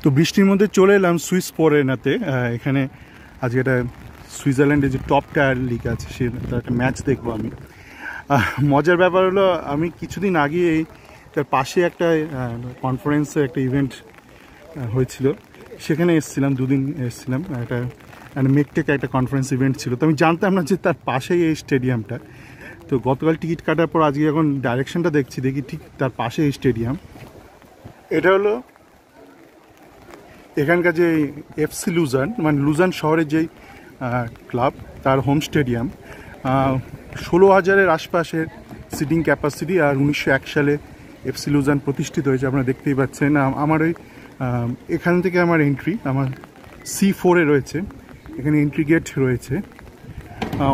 তো বৃষ্টির মধ্যে চলে এলাম সুইস পরেনাতে। এখানে আজকে একটা সুইজারল্যান্ডের যে টপ টায়ার লিগ আছে সে তার একটা ম্যাচ দেখবো আমি। মজার ব্যাপার হলো আমি কিছুদিন আগে তার পাশে একটা কনফারেন্সে একটা ইভেন্ট হয়েছিল, সেখানে এসেছিলাম, দুদিন এসেছিলাম। একটা মেকটেক একটা কনফারেন্স ইভেন্ট ছিল, তো আমি জানতাম না যে তার পাশেই এই স্টেডিয়ামটা। তো গতকাল টিকিট কাটার পর আজকে যখন ডাইরেকশনটা দেখি ঠিক তার পাশে এই স্টেডিয়াম। এটা হলো এখানকার যে এফসি লুজান, মানে লুজান শহরের যেই ক্লাব, তার হোম স্টেডিয়াম। 16,000-এর আশপাশের সিটিং ক্যাপাসিটি। আর 1901 সালে এফসি লুজান প্রতিষ্ঠিত হয়েছে, আপনারা দেখতেই পাচ্ছেন। আমার ওই এখান থেকে আমার এন্ট্রি, আমার C4-এ রয়েছে, এখানে এন্ট্রি গেট রয়েছে।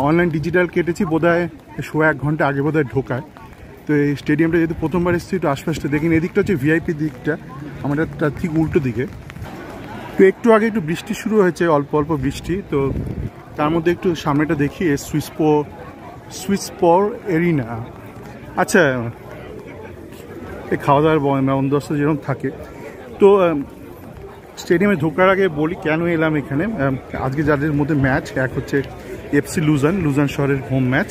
অনলাইন ডিজিটাল কেটেছি, বোধহয় 1 ঘন্টা আগে বোধহয় ঢোকায়। তো এই স্টেডিয়ামটা যেহেতু প্রথমবার এসেছি, একটু আশপাশটা দেখিনি। এদিকটা হচ্ছে ভিআইপি দিকটা, আমাদের তার ঠিক উল্টো দিকে। তো একটু আগে একটু বৃষ্টি শুরু হয়েছে, অল্প অল্প বৃষ্টি। তো তার মধ্যে একটু সামনেটা দেখি, সুইসপর এরিনা। আচ্ছা, এই খাওয়া দাওয়ার বন্দোবস্ত যেরকম থাকে। তো স্টেডিয়ামে ঢোকার আগে বলি কেন এলাম এখানে। আজকে যাদের মধ্যে ম্যাচ, এক হচ্ছে এফসি লুজান শহরের হোম ম্যাচ,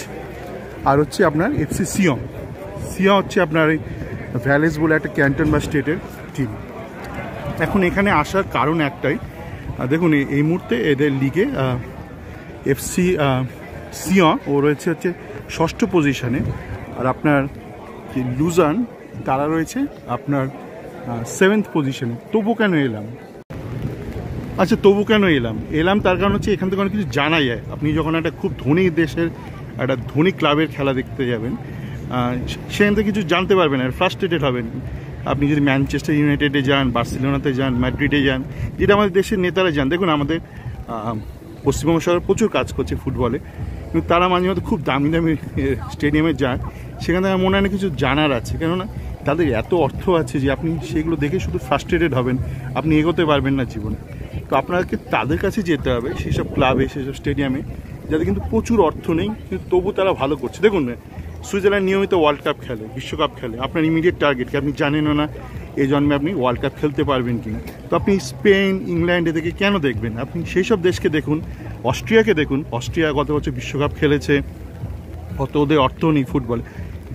আর হচ্ছে আপনার এফসি সিয়ং হচ্ছে আপনার এই ভ্যালেস বলে একটা ক্যান্টন বা স্টেটের টিম। এখন এখানে আসার কারণ একটাই, দেখুন এই মুহূর্তে এদের লিগে এফসি সিয়ং ও রয়েছে হচ্ছে 6ষ্ঠ পজিশনে, আর আপনার লুজান তারা রয়েছে আপনার 7th পজিশনে। তবু কেন এলাম? আচ্ছা, তবু কেন এলাম তার কারণ হচ্ছে এখান থেকে অনেক কিছু জানা যায়। আপনি যখন একটা খুব ধনী দেশের একটা ধনী ক্লাবের খেলা দেখতে যাবেন, সেখান থেকে কিছু জানতে পারবেন আর ফ্রাস্ট্রেটেড হবেন। আপনি যদি ম্যানচেস্টার ইউনাইটেডে যান, বার্সেলোনাতে যান, মাদ্রিদে যান, যেটা আমাদের দেশের নেতারা যান। দেখুন, আমাদের পশ্চিমবঙ্গ সরকার প্রচুর কাজ করছে ফুটবলে, কিন্তু তারা মাঝে মাঝে খুব দামি দামি স্টেডিয়ামে যান, সেখান থেকে মনে হয় না কিছু জানার আছে। কেননা তাদের এত অর্থ আছে যে আপনি সেগুলো দেখে শুধু ফ্রাস্ট্রেটেড হবেন, আপনি এগোতে পারবেন না জীবনে। তো আপনাকে তাদের কাছে যেতে হবে, সেসব ক্লাবে, সেসব স্টেডিয়ামে, যাদের কিন্তু প্রচুর অর্থ নেই, কিন্তু তবু তারা ভালো করছে। দেখুন, সুইজারল্যান্ড নিয়মিত ওয়ার্ল্ড কাপ খেলে, বিশ্বকাপ খেলে। আপনার ইমিডিয়েট টার্গেট কি? আপনি জানেনও না এই জন্মে আপনি ওয়ার্ল্ড কাপ খেলতে পারবেন কিনা। তো আপনি স্পেন, ইংল্যান্ড এদেরকে কেন দেখবেন? আপনি সেই সব দেশকে দেখুন, অস্ট্রিয়াকে দেখুন। অস্ট্রিয়া গত বছর বিশ্বকাপ খেলেছে, অত ওদের অর্থ নেই ফুটবলে।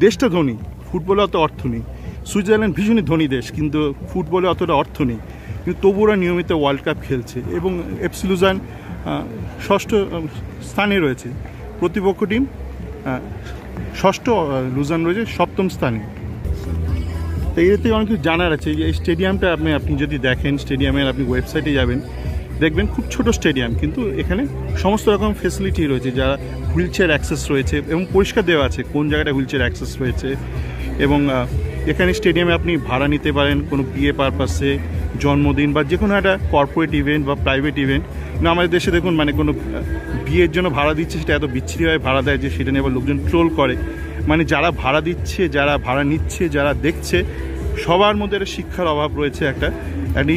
দেশটা ধনী, ফুটবলে অত অর্থ নেই। সুইজারল্যান্ড ভীষণই ধনী দেশ, কিন্তু ফুটবলে অতটা অর্থ নেই, কিন্তু তবু ওরা নিয়মিত ওয়ার্ল্ড কাপ খেলছে। এবং এফসি লুজান 6ষ্ঠ স্থানে রয়েছে, প্রতিপক্ষ টিম 6ষ্ঠ, লুজান রয়েছে 7ম স্থানে। তো এর থেকে অনেক কিছু জানার আছে। এই স্টেডিয়ামটা আপনি যদি দেখেন, স্টেডিয়ামের আপনি ওয়েবসাইটে যাবেন, দেখবেন খুব ছোট স্টেডিয়াম, কিন্তু এখানে সমস্ত রকম ফেসিলিটি রয়েছে, যারা হুইল চেয়ার অ্যাক্সেস রয়েছে, এবং পরিষ্কার দেওয়া আছে কোন জায়গাটা হুইল চেয়ার অ্যাক্সেস রয়েছে। এবং এখানে স্টেডিয়ামে আপনি ভাড়া নিতে পারেন কোনো বিয়ে পারপাসে, জন্মদিন, বা যে কোনো একটা কর্পোরেট ইভেন্ট বা প্রাইভেট ইভেন্ট। না, আমাদের দেশে দেখুন, মানে কোনো বিয়ের জন্য ভাড়া দিচ্ছে, সেটা এত বিচ্ছিরিভাবে ভাড়া দেয় যে সেটা নিয়ে আবার লোকজন ট্রোল করে। মানে যারা ভাড়া দিচ্ছে, যারা ভাড়া নিচ্ছে, যারা দেখছে, সবার মধ্যে একটা শিক্ষার অভাব রয়েছে, একটা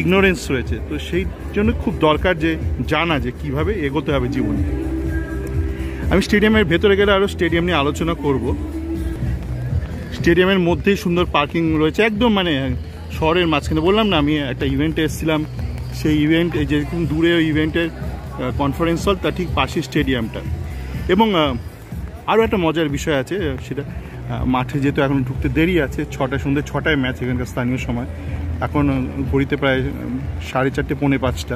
ইগনোরেন্স রয়েছে। তো সেই জন্য খুব দরকার যে জানা যে কীভাবে এগোতে হবে জীবনে। আমি স্টেডিয়ামের ভেতরে গেলে আরও স্টেডিয়াম নিয়ে আলোচনা করব। স্টেডিয়ামের মধ্যেই সুন্দর পার্কিং রয়েছে, একদম মানে শহরের মাঝখানে। বললাম না, আমি একটা ইভেন্টে এসেছিলাম, সেই ইভেন্ট, এই যে দূরে ওই ইভেন্টের কনফারেন্স হল, তার ঠিক পাশে স্টেডিয়ামটা। এবং আরও একটা মজার বিষয় আছে, সেটা মাঠে যেহেতু এখন ঢুকতে দেরি আছে, সন্ধ্যে 6টায় ম্যাচ এখানকার স্থানীয় সময়, এখন ঘড়িতে প্রায় 4:30, 4:45।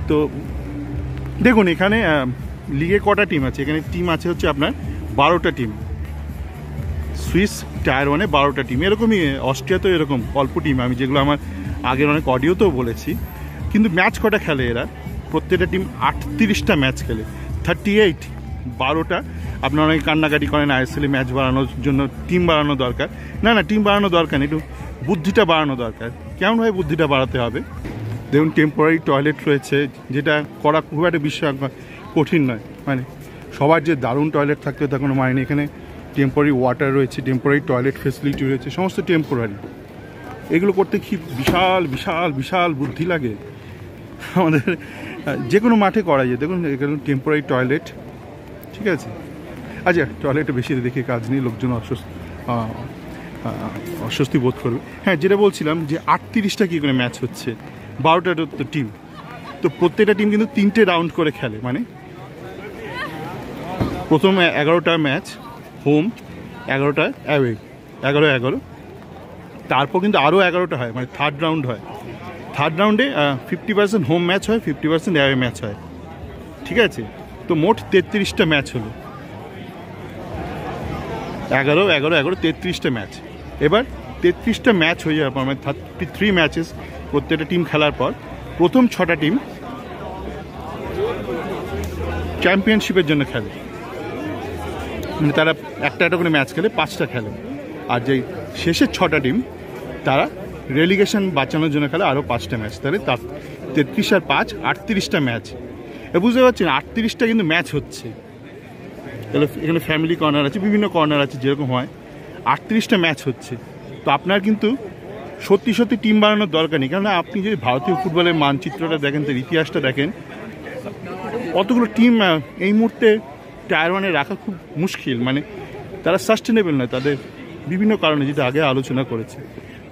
তো দেখুন, এখানে লিগে কটা টিম আছে? এখানে টিম আছে হচ্ছে আপনার 12টা টিম। সুইস টায়ার 1-এ 12টা টিম। এরকমই অস্ট্রিয়াতেও এরকম অল্প টিম, আমি যেগুলো আমার আগের অনেক অডিওতেও বলেছি। কিন্তু ম্যাচ কটা খেলে এরা? প্রত্যেকটা টিম 38টা ম্যাচ খেলে, 38, 12টা। আপনারা অনেকে কান্নাকাটি করেন আইএসএলে ম্যাচ বাড়ানোর জন্য টিম বাড়ানো দরকার। না, টিম বাড়ানো দরকার নেই, একটু বুদ্ধিটা বাড়ানো দরকার। কেমনভাবে বুদ্ধিটা বাড়াতে হবে? দেখুন, টেম্পোরারি টয়লেট রয়েছে, যেটা করা খুব একটা বিষয় কঠিন নয়। মানে সবার যে দারুণ টয়লেট থাকতে তা কোনো মানে নেই। এখানে টেম্পোরারি ওয়াটার রয়েছে, টেম্পোরারি টয়লেট ফেসিলিটি রয়েছে, সমস্ত টেম্পোরারি। এগুলো করতে কি বিশাল বিশাল বিশাল বুদ্ধি লাগে। আমাদের যে কোনো মাঠে করা যায়। দেখুন, এখানে টেম্পোরারি টয়লেট, ঠিক আছে। আচ্ছা, টয়লেটে বেশি দেখে কাজ নেই, লোকজন অস্বস্তি বোধ করবে। হ্যাঁ, যেটা বলছিলাম যে 38টা কী করে ম্যাচ হচ্ছে, 12টা তো টিম, তো প্রত্যেকটা টিম কিন্তু 3টে রাউন্ড করে খেলে, মানে প্রথম 11টা ম্যাচ হোম, 11টা অ্যাওয়ে, 11-11, তারপর কিন্তু আরও 11টা হয়, মানে থার্ড রাউন্ড হয়। থার্ড রাউন্ডে 50% হোম ম্যাচ হয়, 50% অ্যাওয়ে ম্যাচ হয়, ঠিক আছে? তো মোট 33টা ম্যাচ হলো, 11-11-11, 33টা ম্যাচ। এবার 33টা ম্যাচ হয়ে যাওয়ার পর, মানে 33 ম্যাচেস প্রত্যেকটা টিম খেলার পর, প্রথম 6টা টিম চ্যাম্পিয়নশিপের জন্য খেলে, মানে তারা একটা একটা করে ম্যাচ খেলে, 5টা খেলে। আর যেই শেষের 6টা টিম তারা রেলিগেশন বাঁচানোর জন্য খেলে আরও 5টা ম্যাচ, তাহলে তার 33 আর 5 38টা ম্যাচ। বুঝতে পারছেন, 38টা কিন্তু ম্যাচ হচ্ছে। তাহলে এখানে ফ্যামিলি কর্নার আছে, বিভিন্ন কর্নার আছে, যেরকম হয় 38টা ম্যাচ হচ্ছে। তো আপনার কিন্তু সত্যি সত্যি টিম বানানোর দরকার নেই, কেননা আপনি যদি ভারতীয় ফুটবলের মানচিত্রটা দেখেন, তার ইতিহাসটা দেখেন, অতগুলো টিম এই মুহূর্তে টায়ার ওয়ানে রাখা খুব মুশকিল, মানে তারা সাস্টেনেবল নয় তাদের বিভিন্ন কারণে, যেটা আগে আলোচনা করেছে।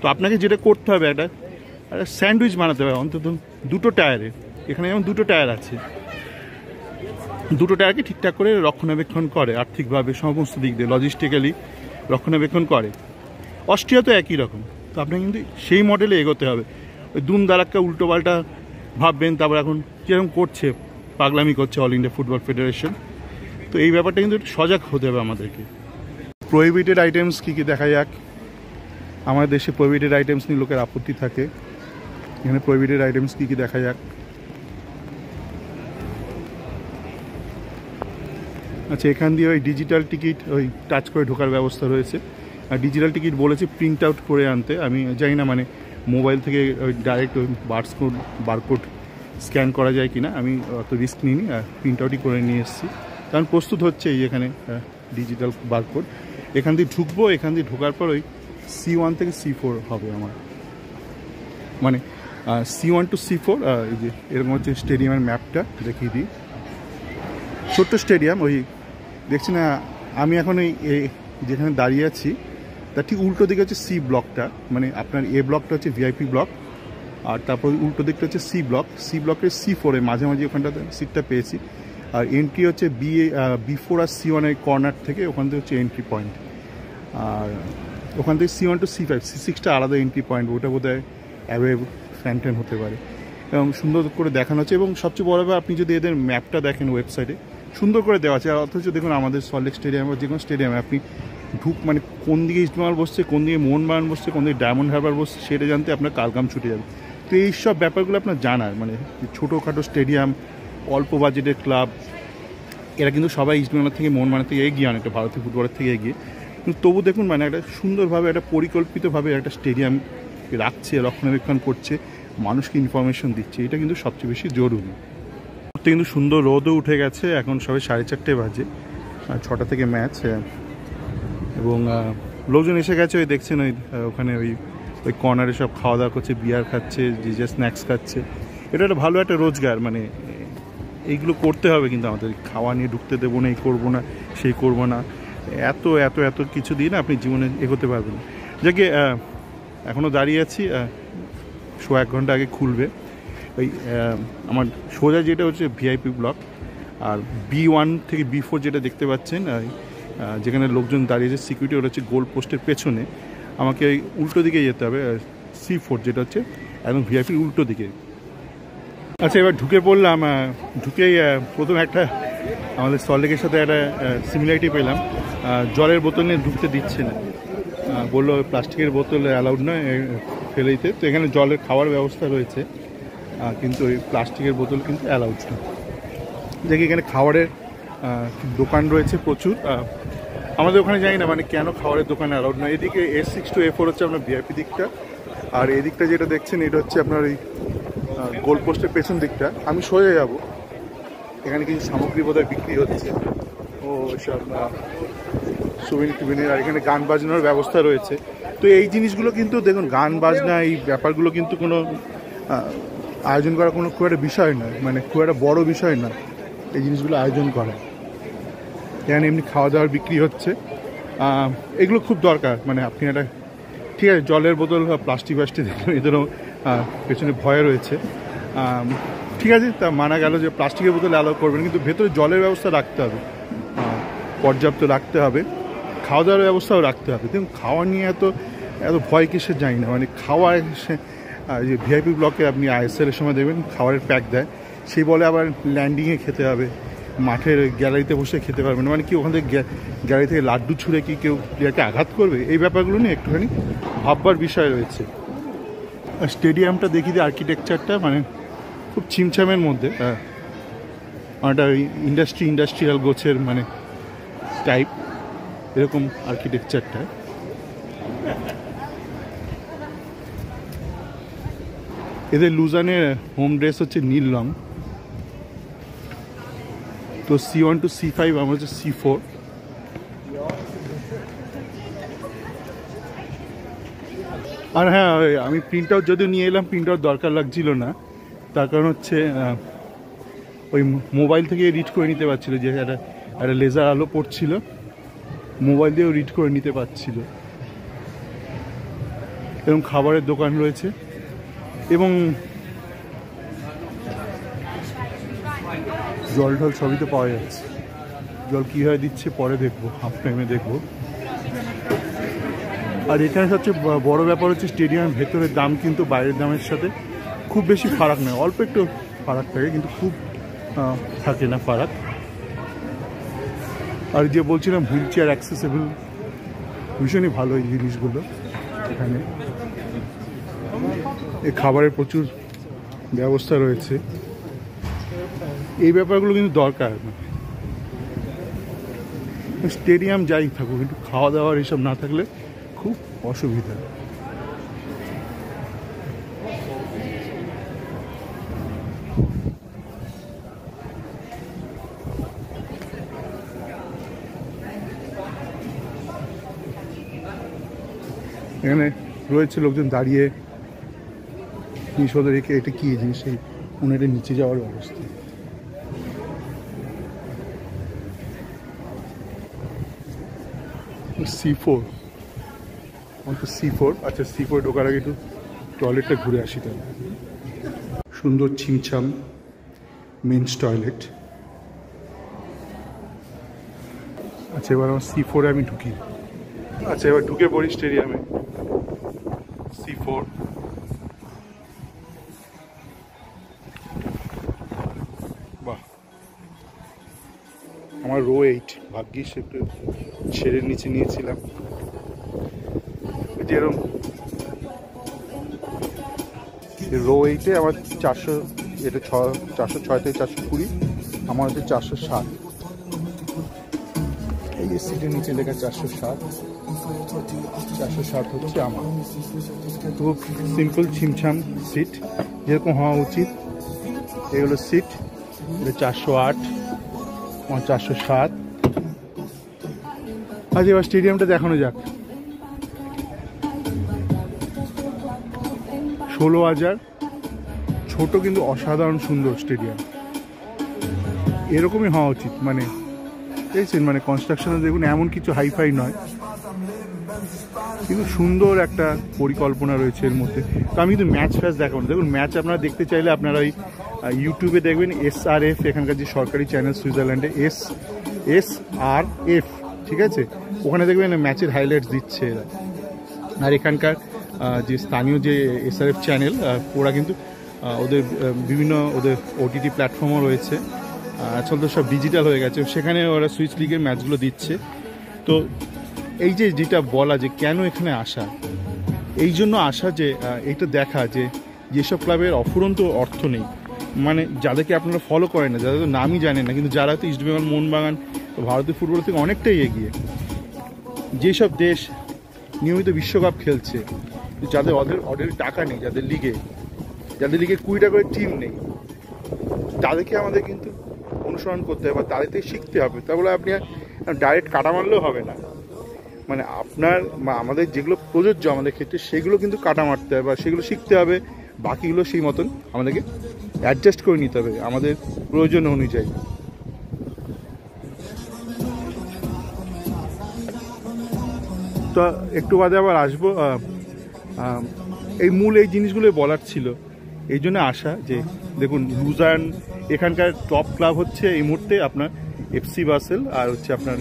তো আপনাকে যেটা করতে হবে, একটা স্যান্ডউইচ বানাতে হবে অন্তত 2টো টায়ারে। এখানে যেমন 2টো টায়ার আছে, 2টো টায়ারকে ঠিকঠাক করে রক্ষণাবেক্ষণ করে, আর্থিকভাবে সমস্ত দিক দিয়ে লজিস্টিক্যালি রক্ষণাবেক্ষণ করে। অস্ট্রিয়া তো একই রকম। তো আপনাকে কিন্তু সেই মডেলে এগোতে হবে। ওই দুম দারাক্কা উল্টোপাল্টা ভাববেন, তারপর এখন যেরকম করছে, পাগলামি করছে অল ইন্ডিয়া ফুটবল ফেডারেশন, তো এই ব্যাপারটা কিন্তু একটু সজাগ হতে হবে আমাদেরকে। প্রোহিবিটেড আইটেমস কী কী দেখা যাক। আমাদের দেশে প্রোহিবিটেড আইটেমস নিয়ে লোকের আপত্তি থাকে, এখানে প্রোহিবিটেড আইটেমস কী কী দেখা যাক। আচ্ছা, এখান দিয়ে ওই ডিজিটাল টিকিট ওই টাচ করে ঢোকার ব্যবস্থা রয়েছে। আর ডিজিটাল টিকিট বলেছে প্রিন্ট আউট করে আনতে। আমি জানি না মানে মোবাইল থেকে ওই ডাইরেক্ট ওই বারকোড স্ক্যান করা যায় কি না, আমি অত রিস্ক নিইনি, প্রিন্ট আউটই করে নিয়ে এসেছি, কারণ প্রস্তুত হচ্ছে এই এখানে ডিজিটাল বারকোড। এখান দিয়ে ঢুকবো, এখান দিয়ে ঢোকার পর ওই C1 থেকে C4 হবে আমার, মানে C1 to C4। এই যে এরকম হচ্ছে স্টেডিয়ামের ম্যাপটা দেখিয়ে দিই। ছোট্ট স্টেডিয়াম, ওই দেখছি না আমি এখন এই যেখানে দাঁড়িয়ে আছি তার ঠিক উল্টো দিকে হচ্ছে সি ব্লকটা, মানে আপনার এ ব্লকটা হচ্ছে ভিআইপি ব্লক, আর তারপর উল্টো দিকটা হচ্ছে সি ব্লক। সি ব্লকের C4-এ মাঝামাঝি ওখানটাতে সিটটা পেয়েছি। আর এন্ট্রি হচ্ছে B4 আর C1 এর কর্নার থেকে, ওখান থেকে হচ্ছে এন্ট্রি পয়েন্ট। আর ওখান থেকে C1 to C5, C6টা আলাদা এন্ট্রি পয়েন্ট, ওটা বোধহয় অ্যাওয়ে ফ্যান্টেন হতে পারে। এবং সুন্দর করে দেখানো হচ্ছে, এবং সবচেয়ে বড় ব্যাপার আপনি যদি এদের ম্যাপটা দেখেন ওয়েবসাইটে, সুন্দর করে দেওয়া আছে। আর অথচ দেখুন আমাদের সল্টলেক স্টেডিয়াম বা যে কোনো স্টেডিয়ামে আপনি মানে কোন দিকে ইস্টবেঙ্গল বসছে, কোন দিকে মোহনবাগান বসছে, কোন দিকে ডায়মন্ড হারবার বসছে, সেটা জানতে আপনার কালকাম ছুটে যাবে। তো এইসব ব্যাপারগুলো আপনার জানার, মানে ছোটোখাটো স্টেডিয়াম, অল্প বাজেটের ক্লাব, এরা কিন্তু সবাই ইস্টবেঙ্গল থেকে মোহনবাগান থেকে এগিয়ে, অনেকটা ভারতীয় ফুটবলের থেকে এগিয়ে, কিন্তু তবু দেখুন মানে একটা সুন্দরভাবে একটা পরিকল্পিতভাবে একটা স্টেডিয়াম রাখছে, রক্ষণাবেক্ষণ করছে, মানুষকে ইনফরমেশন দিচ্ছে, এটা কিন্তু সবচেয়ে বেশি জরুরি। কিন্তু সুন্দর রোদও উঠে গেছে, এখন সবাই 4:30 বাজে, 6টা থেকে ম্যাচ, এবং লোকজন এসে গেছে। ওই দেখছেন ওই ওখানে ওই কর্নারে সব খাওয়া দাওয়া করছে, বিয়ার খাচ্ছে, যে স্ন্যাক্স খাচ্ছে। এটা একটা ভালো একটা রোজগার, মানে এইগুলো করতে হবে কিন্তু আমাদের। খাওয়া নিয়ে ঢুকতে দেবো না, এই করবো না, সেই করবো না, এত এত এত কিছু দিয়ে না আপনি জীবনে এগোতে পারবেন। যাকে এখনও দাঁড়িয়ে আছি, 1 ঘন্টা আগে খুলবে। ওই আমার সোজা যেটা হচ্ছে ভিআইপি ব্লক, আর B1 থেকে B4 যেটা দেখতে পাচ্ছেন, যেখানে লোকজন দাঁড়িয়েছে সিকিউরিটি, ওটা হচ্ছে গোল পোস্টের পেছনে। আমাকে ওই উল্টো দিকে যেতে হবে, C4 যেটা হচ্ছে একদম ভিআইপির উল্টো দিকে। আচ্ছা, এবার ঢুকে পড়লাম। ঢুকেই প্রথম একটা আমাদের সল্টলেকের সাথে একটা সিমিলারিটি পেলাম। জলের বোতল নিয়ে ঢুকতে দিচ্ছে না, বললো প্লাস্টিকের বোতল অ্যালাউড নয় ফেলে দিতে। তো এখানে জলের খাওয়ার ব্যবস্থা রয়েছে, কিন্তু ওই প্লাস্টিকের বোতল কিন্তু অ্যালাউড না। দেখি এখানে খাবারের দোকান রয়েছে প্রচুর। আমাদের ওখানে জানি না মানে কেন খাবারের দোকান অ্যালাউড নয়। এদিকে A6 to A4 হচ্ছে আপনার ভিআইপি দিকটা, আর এই দিকটা যেটা দেখছেন এটা হচ্ছে আপনার ওই গোল পোস্টের পেছন দিকটা। আমি সোজা যাব, এখানে কিছু সামগ্রী বোধহয় বিক্রি হচ্ছে, ও সব সুবিনির, আর এখানে গান বাজনার ব্যবস্থা রয়েছে। তো এই জিনিসগুলো কিন্তু দেখুন, গান বাজনা এই ব্যাপারগুলো কিন্তু কোনো আয়োজন করা কোনো খুব একটা বিষয় নয়, মানে খুব একটা বড় বিষয় নয় এই জিনিসগুলো আয়োজন করা। এখানে এমনি খাওয়া দাওয়ার বিক্রি হচ্ছে, এগুলো খুব দরকার। মানে আপনি একটা ঠিক আছে জলের বোতল বা প্লাস্টিক দেখুন, এদেরও পেছনে ভয় রয়েছে। ঠিক আছে, তা মানা গেল যে প্লাস্টিকের বোতলে অ্যালাউ করবেন, কিন্তু ভেতরে জলের ব্যবস্থা রাখতে হবে, পর্যাপ্ত রাখতে হবে, খাওয়া দাওয়ার ব্যবস্থাও রাখতে হবে। দেখুন খাওয়া নিয়ে এত ভয় কিসের জানি না, মানে খাওয়া যে ভিআইপি ব্লকে আপনি আইএসএলের সময় দেখবেন খাবারের প্যাক দেয়, সেই বলে আবার ল্যান্ডিংয়ে খেতে হবে, মাঠের গ্যালারিতে বসে খেতে পারবেন, মানে কি ওখান থেকে গ্যালারি থেকে লাড্ডু ছুঁড়ে কি কেউ প্লেয়ারকে আঘাত করবে, এই ব্যাপারগুলো নিয়ে একটুখানি ভাববার বিষয় রয়েছে। স্টেডিয়ামটা দেখি যে আর্কিটেকচারটা মানে খুব ছিমছামের মধ্যে, একটা ইন্ডাস্ট্রিয়াল গোছের মানে টাইপ এরকম আর্কিটেকচারটা। এদের লুজানের হোম ড্রেস হচ্ছে নীল রং। তো C1 to C5, আমার হচ্ছে C4। আর হ্যাঁ, আমি প্রিন্ট আউট যদিও নিয়ে এলাম, প্রিন্ট আউট দরকার লাগছিল না, তার কারণ হচ্ছে ওই মোবাইল থেকে রিড করে নিতে পারছিল, যে একটা লেজার আলো পড়ছিল, মোবাইল দিয়েও রিড করে নিতে পারছিল। এবং খাবারের দোকান রয়েছে, এবং জল ঢল সবই তো পাওয়া যাচ্ছে। জল কীভাবে দিচ্ছে পরে দেখবো, হাফ টাইমে দেখবো। আর এখানে সবচেয়ে বড় ব্যাপার হচ্ছে স্টেডিয়ামের ভেতরের দাম কিন্তু বাইরের দামের সাথে খুব বেশি ফারাক নয়, অল্প একটু ফারাক থাকে, কিন্তু খুব থাকে না ফারাক। আর যে বলছিলাম হুইল চেয়ার অ্যাক্সেসেবল, ভীষণই ভালো এই জিনিসগুলো এখানে। এই খাবারের প্রচুর ব্যবস্থা রয়েছে, এই ব্যাপারগুলো কিন্তু দরকার। স্টেডিয়াম যাই থাকুক, কিন্তু খাওয়া দাওয়ার এইসব না থাকলে খুব অসুবিধা। এখানে রয়েছে লোকজন দাঁড়িয়ে জিনিসপত্র রেখে, এটা কি জিনিস, এই উনারের নিচে যাওয়ার ব্যবস্থা। C4, C4, আচ্ছা C4 ঢোকার আগে একটু টয়লেটটা ঘুরে আসি তাহলে। সুন্দর ছিমছাম মেন্স টয়লেট। আচ্ছা এবার আমার C4 আমি ঢুকি। আচ্ছা এবার ঢুকে পড়ি স্টেডিয়ামে। C4, বাহ, আমার রো 8, ভাগ্যিস একটু ছেড়ে নিচে নিয়েছিলাম। যেরকম রো 8-এ আমার 400, এটা 406 থেকে 420, আমার হচ্ছে 407। এই যে সিটের নিচে লেখা 407 হচ্ছে আমার। খুব সিম্পল ছিমছাম সিট, যেরকম হওয়া উচিত। এগুলো সিট, এটা 408, আমার 407। আজ এবার স্টেডিয়ামটা দেখানো যাক। 16,000, ছোট কিন্তু অসাধারণ সুন্দর স্টেডিয়াম, এরকমই হওয়া উচিত। মানে দেখছেন, মানে কনস্ট্রাকশনে দেখুন এমন কিছু হাইফাই নয়, কিন্তু সুন্দর একটা পরিকল্পনা রয়েছে এর মধ্যে। তো আমি কিন্তু ম্যাচ দেখাবো না। দেখুন ম্যাচ আপনারা দেখতে চাইলে আপনারা ওই ইউটিউবে দেখবেন SRF, এখানকার যে সরকারি চ্যানেল সুইজারল্যান্ডে, SRF, ঠিক আছে, ওখানে দেখবেন ম্যাচের হাইলাইটস দিচ্ছে এরা। আর এখানকার যে স্থানীয় যে SRF চ্যানেল, ওরা কিন্তু ওদের বিভিন্ন ওদের OTT প্ল্যাটফর্মও রয়েছে, আসলে তো সব ডিজিটাল হয়ে গেছে, সেখানে ওরা সুইস লিগের ম্যাচগুলো দিচ্ছে। তো এই যে যেটা বলা যে কেন এখানে আসা, এই জন্য আসা যে এইটা দেখা যে যেসব ক্লাবের অফুরন্ত অর্থ নেই, মানে যাদেরকে আপনারা ফলো করেন না, যাদের তো নামই জানেন না, কিন্তু যারা তো ইস্টবেঙ্গল, মোহনবাগান, ভারতীয় ফুটবল থেকে অনেকটাই এগিয়ে, যেসব দেশ নিয়মিত বিশ্বকাপ খেলছে, যাদের ওদের টাকা নেই, যাদের লিগে 20টা করে টিম নেই, তাদেরকে আমাদের কিন্তু অনুসরণ করতে হবে বা তাদের থেকে শিখতে হবে। তাহলে আপনি ডাইরেক্ট কাটা মারলেও হবে না, মানে আপনার আমাদের যেগুলো প্রযোজ্য আমাদের ক্ষেত্রে সেগুলো কিন্তু কাটা মারতে হবে বা সেগুলো শিখতে হবে, বাকিগুলো সেই মতন আমাদেরকে অ্যাডজাস্ট করে নিতে হবে আমাদের প্রয়োজন অনুযায়ী। তো একটু বাদে আবার আসবো এই মূল এই জিনিসগুলো বলার ছিল, এই জন্য আসা যে দেখুন লুজান এখানকার টপ ক্লাব হচ্ছে এই মুহূর্তে আপনার এফসি বাসেল আর হচ্ছে আপনার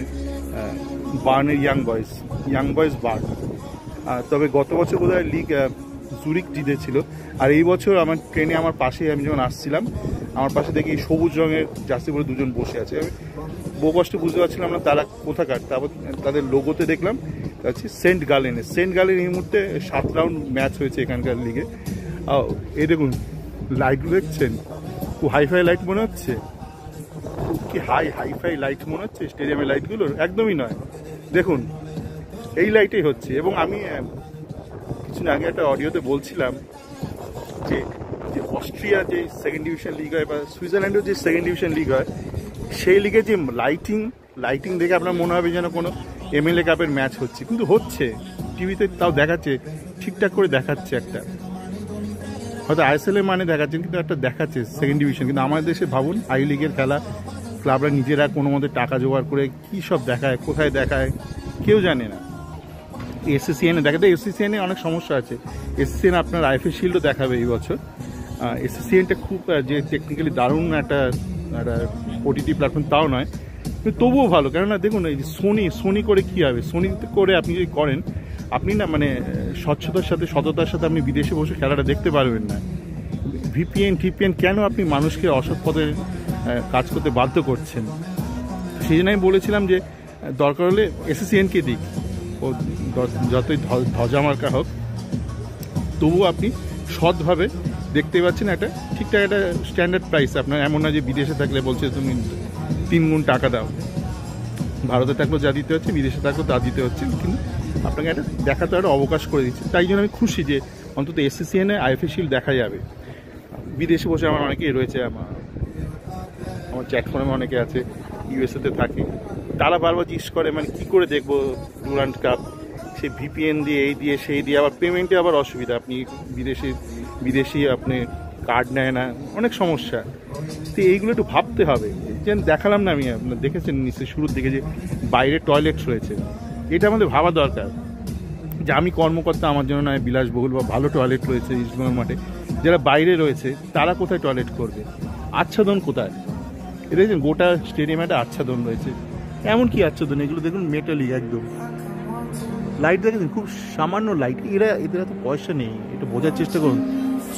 বার্নের ইয়াং বয়েজ বার্ন। তবে গত বছর বোধহয় লিগ জুরিক জিতেছিল। আর এই বছর আমার ট্রেনে আমার পাশে আমি যখন আসছিলাম আমার পাশে দেখি সবুজ রঙের জার্সি পরে দুজন বসে আছে। আমি বহু কষ্ট বুঝতে পারছিলাম না তারা কোথাকার। তারপর তাদের লোগোতে দেখলাম হচ্ছে সেন্ট গালেন এই মুহূর্তে 7 রাউন্ড ম্যাচ হয়েছে এখানকার লিগে। এই দেখুন লাইটগুলো দেখছেন, খুব হাইফাই লাইট মনে হচ্ছে, খুব কি হাইফাই লাইট মনে হচ্ছে স্টেডিয়ামের লাইটগুলোর? একদমই নয়, দেখুন এই লাইটেই হচ্ছে। এবং আমি কিছুদিন আগে একটা অডিওতে বলছিলাম যে অস্ট্রিয়া যে সেকেন্ড ডিভিশন লিগ হয় বা সুইজারল্যান্ডের যে সেকেন্ড ডিভিশন লিগ হয় সেই লিগে যে লাইটিং দেখে আপনার মনে হবে যেন কোনো এমএলএ কাপের ম্যাচ হচ্ছে, কিন্তু হচ্ছে টিভিতে তাও দেখাচ্ছে, ঠিকঠাক করে দেখাচ্ছে। একটা হয়তো আইএসএল এর মানে দেখাচ্ছেন কিন্তু একটা দেখাচ্ছে সেকেন্ড ডিভিশন। কিন্তু আমাদের দেশে ভাবুন আই লিগের খেলা ক্লাবরা নিজেরা কোনো মতে টাকা জোগাড় করে কী সব দেখায়, কোথায় দেখায় কেউ জানে না। এসএসসিএনে দেখাতে এসএসসিএনে অনেক সমস্যা আছে। এসএসসিএন আপনার আইএফএ শিল্ডও দেখাবে এই বছর। এসএসসিএনটা খুব যে টেকনিক্যালি দারুণ একটা ওটিটি প্ল্যাটফর্ম তাও নয়, কিন্তু তবুও ভালো। কেননা দেখুন এই সোনি করে কী হবে, সোনি করে আপনি যদি করেন আপনি না মানে স্বচ্ছতার সাথে সততার সাথে আপনি বিদেশে বসে খেলাটা দেখতে পারবেন না। ভিপিএন কেন আপনি মানুষকে অসৎ পথে কাজ করতে বাধ্য করছেন? সেই জন্য আমি বলেছিলাম যে দরকার হলে এসএসসিএনকে দিক, ও যতই ধ্বজা মার্কা হোক তবুও আপনি সৎভাবে দেখতে পাচ্ছেন একটা ঠিকঠাক একটা স্ট্যান্ডার্ড প্রাইস। আপনার এমন না যে বিদেশে থাকলে বলছে তুমি 3 গুণ টাকা দাও, ভারতে থাকলেও যা দিতে হচ্ছে বিদেশে থাকলেও তা দিতে হচ্ছে, কিন্তু আপনাকে একটা দেখাতে একটা অবকাশ করে দিচ্ছে। তাই জন্য আমি খুশি যে অন্তত এসএসসিএনে আইএফএ শিল্ড দেখা যাবে। বিদেশে বসে আমার অনেকেই রয়েছে, আমার চ্যাট ফোনে অনেকে আছে ইউএসএতে থাকে, তারা বারবার জিজ্ঞেস করে মানে কী করে দেখবো ডুরান্ড কাপ, সে ভিপিএন দিয়ে এই দিয়ে সেই দিয়ে, আবার পেমেন্টে আবার অসুবিধা, আপনি বিদেশি আপনি কার্ড নেয় না, অনেক সমস্যা। তো এইগুলো একটু ভাবতে হবে। যেন দেখালাম না আমি, আপনার দেখেছেন নিশ্চয়ই শুরুর দিকে যে বাইরে টয়লেট রয়েছে, এটা আমাদের ভাবা দরকার যে আমি কর্মকর্তা, আমার জন্য নয় বিলাসবহুল বা ভালো টয়লেট রয়েছে ইস্টবেঙ্গল মাঠে, যারা বাইরে রয়েছে তারা কোথায় টয়লেট করবে, আচ্ছাদন কোথায়? এটা দেখছেন গোটা স্টেডিয়ামে একটা আচ্ছাদন রয়েছে। এমন কি আচ্ছাদন, এগুলো দেখুন মেটালিক একদম। লাইট দেখেছেন, খুব সামান্য লাইট। এদের এত পয়সা নেই, এটা বোঝার চেষ্টা করুন।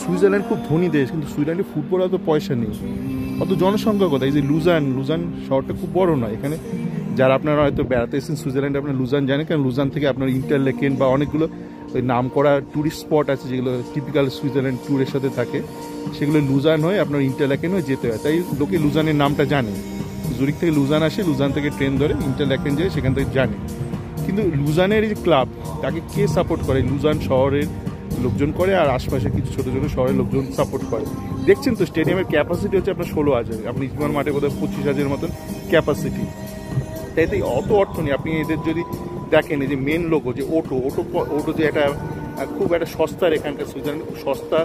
সুইজারল্যান্ড খুব ধনী দেশ, কিন্তু সুইজারল্যান্ডে ফুটবল অত পয়সা নেই, অত জনসংখ্যা কথা। এই যে লুজান শহরটা খুব বড় নয়। এখানে যারা আপনারা হয়তো বেড়াতে এসেছেন সুইজারল্যান্ডে, আপনার লুজান জানেন, কারণ লুজান থেকে আপনার ইন্টারলেকেন বা অনেকগুলো ওই নাম করা ট্যুরিস্ট স্পট আছে যেগুলো টিপিক্যাল সুইজারল্যান্ড ট্যুরের সাথে থাকে, সেগুলো লুজান হয়ে আপনার ইন্টারলেকেন হয়ে যেতে হয়। তাই লোকে লুজানের নামটা জানে। জুরিক থেকে লুজান আসে, লুজান থেকে ট্রেন ধরে ইন্টারলেকেন যায়, সেখান থেকে জানে। কিন্তু লুজানের এই ক্লাব তাকে কে সাপোর্ট করে? লুজান শহরের লোকজন করে, আর আশপাশে কিছু ছোটো ছোটো শহরের লোকজন সাপোর্ট করে। দেখছেন তো স্টেডিয়ামের ক্যাপাসিটি হচ্ছে আপনার 16,000, আপনি ইস্টবেঙ্গল মাঠে বোধহয় 25,000 মতন ক্যাপাসিটি। তাই অত অর্থ নেই। আপনি এদের যদি দেখেন এই যে মেন লোগো যে ওটো যে একটা খুব একটা সস্তার, এখানকার সুইজারল্যান্ড খুব সস্তা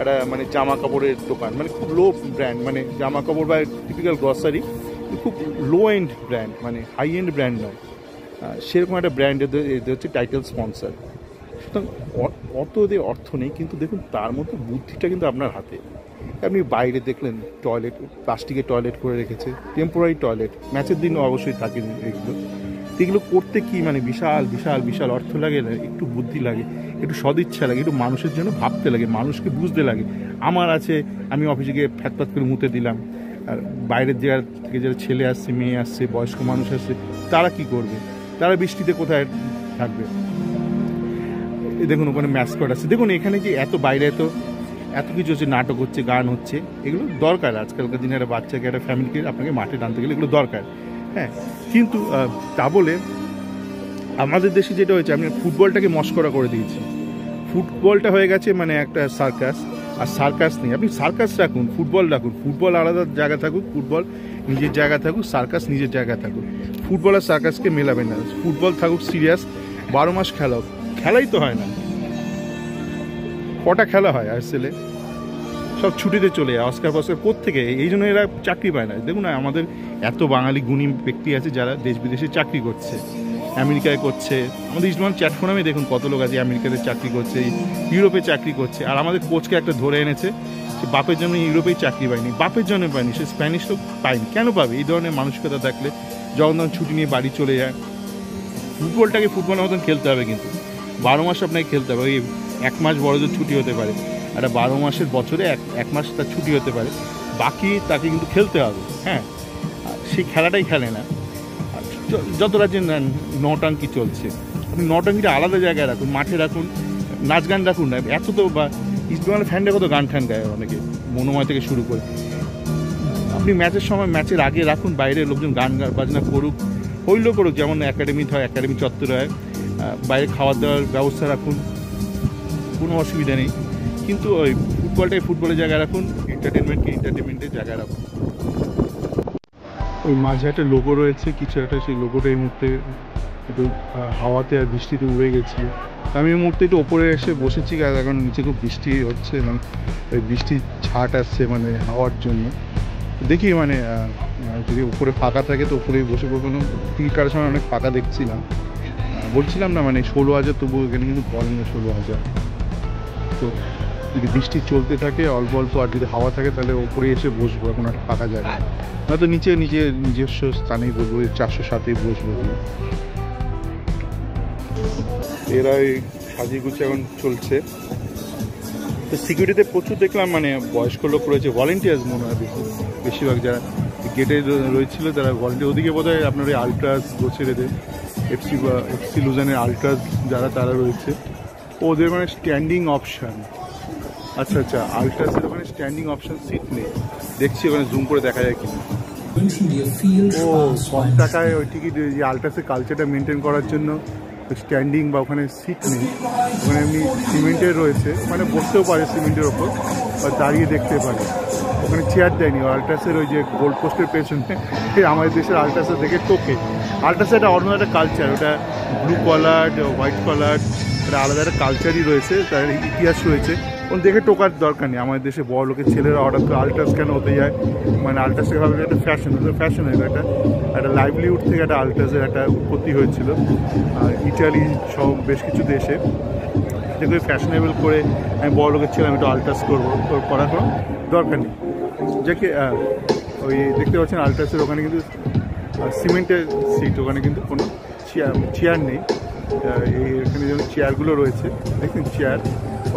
একটা মানে জামা কাপড়ের দোকান, মানে খুব লো ব্র্যান্ড, মানে জামা কাপড় বা টিপিক্যাল গ্রসারি, খুব লো এন্ড ব্র্যান্ড, মানে হাই এন্ড ব্র্যান্ড নয়, সেরকম একটা ব্র্যান্ড এদের হচ্ছে টাইটেল স্পন্সার। সুতরাং অত এদের অর্থ নেই, কিন্তু দেখুন তার মতো বুদ্ধিটা কিন্তু আপনার হাতে। আপনি বাইরে দেখলেন টয়লেট প্লাস্টিকের টয়লেট করে রেখেছে, টেম্পোরারি টয়লেট, ম্যাচের দিন অবশ্যই থাকে এগুলো করতে কি মানে বিশাল বিশাল বিশাল অর্থ লাগে না, একটু বুদ্ধি লাগে, একটু সদিচ্ছা লাগে, একটু মানুষের জন্য ভাবতে লাগে, মানুষকে বুঝতে লাগে। আমার আছে, আমি অফিসে গিয়ে ফ্যাতফ্যাত করে মুতে দিলাম, আর বাইরের জায়গা থেকে যারা ছেলে আসছে, মেয়ে আসছে, বয়স্ক মানুষ আসছে, তারা কি করবে? তারা বৃষ্টিতে কোথায় থাকবে? দেখুন ওখানে ম্যাসকট আছে, দেখুন এখানে যে এত বাইরে এত কিছু হচ্ছে, নাটক হচ্ছে, গান হচ্ছে, এগুলো দরকার। আজকালকার দিনে একটা বাচ্চাকে, একটা ফ্যামিলিকে আপনাকে মাঠে টানতে গেলে এগুলো দরকার, হ্যাঁ। কিন্তু তা বলে আমাদের দেশে যেটা হয়েছে, আপনি ফুটবলটাকে মস্করা করে দিয়েছি। ফুটবলটা হয়ে গেছে মানে একটা সার্কাস, আর সার্কাস নেই। আপনি সার্কাস রাখুন, ফুটবল রাখুন, ফুটবল আলাদা জায়গা থাকুক, ফুটবল নিজের জায়গা থাকুক, সার্কাস নিজের জায়গা থাকুক। ফুটবল আর সার্কাসকে মেলাবেন না। ফুটবল থাকুক সিরিয়াস, 12 মাস খেলা হোক। খেলাই তো হয় না, কটা খেলা হয় আইএসএলে? সব ছুটিতে চলে যায়, অস্কার ফস্কার কোত্থেকে? এই জন্য এরা চাকরি পায় না। দেখুন আমাদের এত বাঙালি গুণী ব্যক্তি আছে যারা দেশ বিদেশে চাকরি করছে, আমেরিকায় করছে। আমাদের ইস্টবেঙ্গল চ্যাটফোরামে দেখুন কত লোক আছে আমেরিকাতে চাকরি করছে, ইউরোপে চাকরি করছে। আর আমাদের কোচকে একটা ধরে এনেছে, সে বাপের জন্য ইউরোপেই চাকরি পায়নি, বাপের জন্য পায়নি, সে স্প্যানিশ লোক পায়নি। কেন পাবে? এই ধরনের মানসিকতা থাকলে যখন তখন ছুটি নিয়ে বাড়ি চলে যায়। ফুটবলটাকে ফুটবলের মতন খেলতে হবে, কিন্তু 12 মাস আপনাকে খেলতে হবে। ওই 1 মাস বড়দের ছুটি হতে পারে, একটা 12 মাসের বছরে এক মাস তার ছুটি হতে পারে, বাকি তাকে কিন্তু খেলতে হবে। হ্যাঁ, সেই খেলাটাই খেলে না। যত রাজ্যে নটাঙ্কি চলছে, আপনি নটাঙ্কিটা আলাদা জায়গায় রাখুন, মাঠে রাখুন, নাচ গান রাখুন না। এত তো বা ইস্টবেঙ্গলের ফ্যানরা কত গান ঠান গায়, অনেকে মনোময় থেকে শুরু করে। আপনি ম্যাচের সময়, ম্যাচের আগে রাখুন, বাইরে লোকজন গান বাজনা করুক, হইলেও করুক, যেমন একাডেমিতে হয়, একাডেমি চত্বরে হয়, বাইরে খাওয়ার দাওয়ার ব্যবস্থা রাখুন, কোনো অসুবিধা নেই। কিন্তু ওই ফুটবলটাই ফুটবলের জায়গায় রাখুন, এন্টারটেনমেন্টকে এন্টারটেনমেন্টের জায়গায় রাখুন। ওই মাঝে একটা লোগো রয়েছে কিছু একটা, সেই লোগোটা এই মুহূর্তে একটু হাওয়াতে আর বৃষ্টিতে উড়ে গেছে। আমি এই মুহূর্তে একটু ওপরে এসে বসেছি, আর এখন নিচে খুব বৃষ্টি হচ্ছে, এবং ওই বৃষ্টির ছাট আসছে মানে হাওয়ার জন্য। দেখি মানে যদি উপরে ফাঁকা থাকে তো উপরেই বসে পড়বো। টিকিট কাটার সময় অনেক ফাঁকা দেখছিলাম, বলছিলাম না মানে 16,000, তবু এখানে কিন্তু বলেন না 16,000। তো যদি বৃষ্টি চলতে থাকে অল্প অল্প, আর যদি হাওয়া থাকে তাহলে ওপরে এসে বসবো এখন একটা ফাঁকা জায়গায়, নয়তো নিচে নিজস্ব স্থানেই বসবো, 407-এই বসবো। এরা সাজিয়ে গুছিয়ে এখন চলছে। তো সিকিউরিটিতে প্রচুর দেখলাম মানে বয়স্ক লোক রয়েছে, ভলেন্টিয়ার্স মনে হয় বেশিরভাগ, যারা গেটে রয়েছিল তারা ভলেন্টিয়ার। ওদিকে বোধ হয় আপনার ওই আলট্রাস গোছেরেদের এফসি লুজানের আলট্রাস যারা, তারা রয়েছে। ওদের মানে স্ট্যান্ডিং অপশান, আচ্ছা আলট্রাসের ওখানে স্ট্যান্ডিং অপশান সিট নেই, দেখছি ওখানে জুম করে দেখা যায় কিনা। ও কম টাকায় ওই টিকিট, যে আলট্রাসের কালচারটা মেনটেন করার জন্য স্ট্যান্ডিং বা ওখানে সিট নেই, ওখানে এমনি সিমেন্টের রয়েছে, মানে বসতেও পারে সিমেন্টের ওপর বা দাঁড়িয়ে দেখতে পারে। ওখানে চেয়ার দেয়নি। আলট্রাসের ওই যে গোল্ড পোস্টের পেছনে আমাদের দেশের আলট্রাসের দেখে টোকে। আলট্রাসের একটা অন্য একটা কালচার, ওটা ব্লু কলার, হোয়াইট কলার, এটা আলাদা একটা কালচারই রয়েছে, তার ইতিহাস রয়েছে। ওন দেখে টোকার দরকার নেই। আমাদের দেশে বড় লোকের ছেলেরা হঠাৎ করে আলট্রাস কেন হতে যায়, মানে আলট্রাসের ভাবে একটা ফ্যাশন, ফ্যাশন হয়ে একটা লাইভলিহুড থেকে একটা আলট্রাসের একটা উৎপত্তি হয়েছিল। আর ইটালি সহ বেশ কিছু দেশে এটাকে ফ্যাশনেবল করে আমি বড় লোকের ছেলে, আমি একটু আলট্রাস করবো, তো করার কোনো দরকার নেই। যাকে ওই দেখতে পাচ্ছেন আলট্রাসের ওখানে কিন্তু সিমেন্টের সিট, ওখানে কিন্তু কোনো চেয়ার নেই। এখানে যেমন চেয়ারগুলো রয়েছে দেখুন, চেয়ার,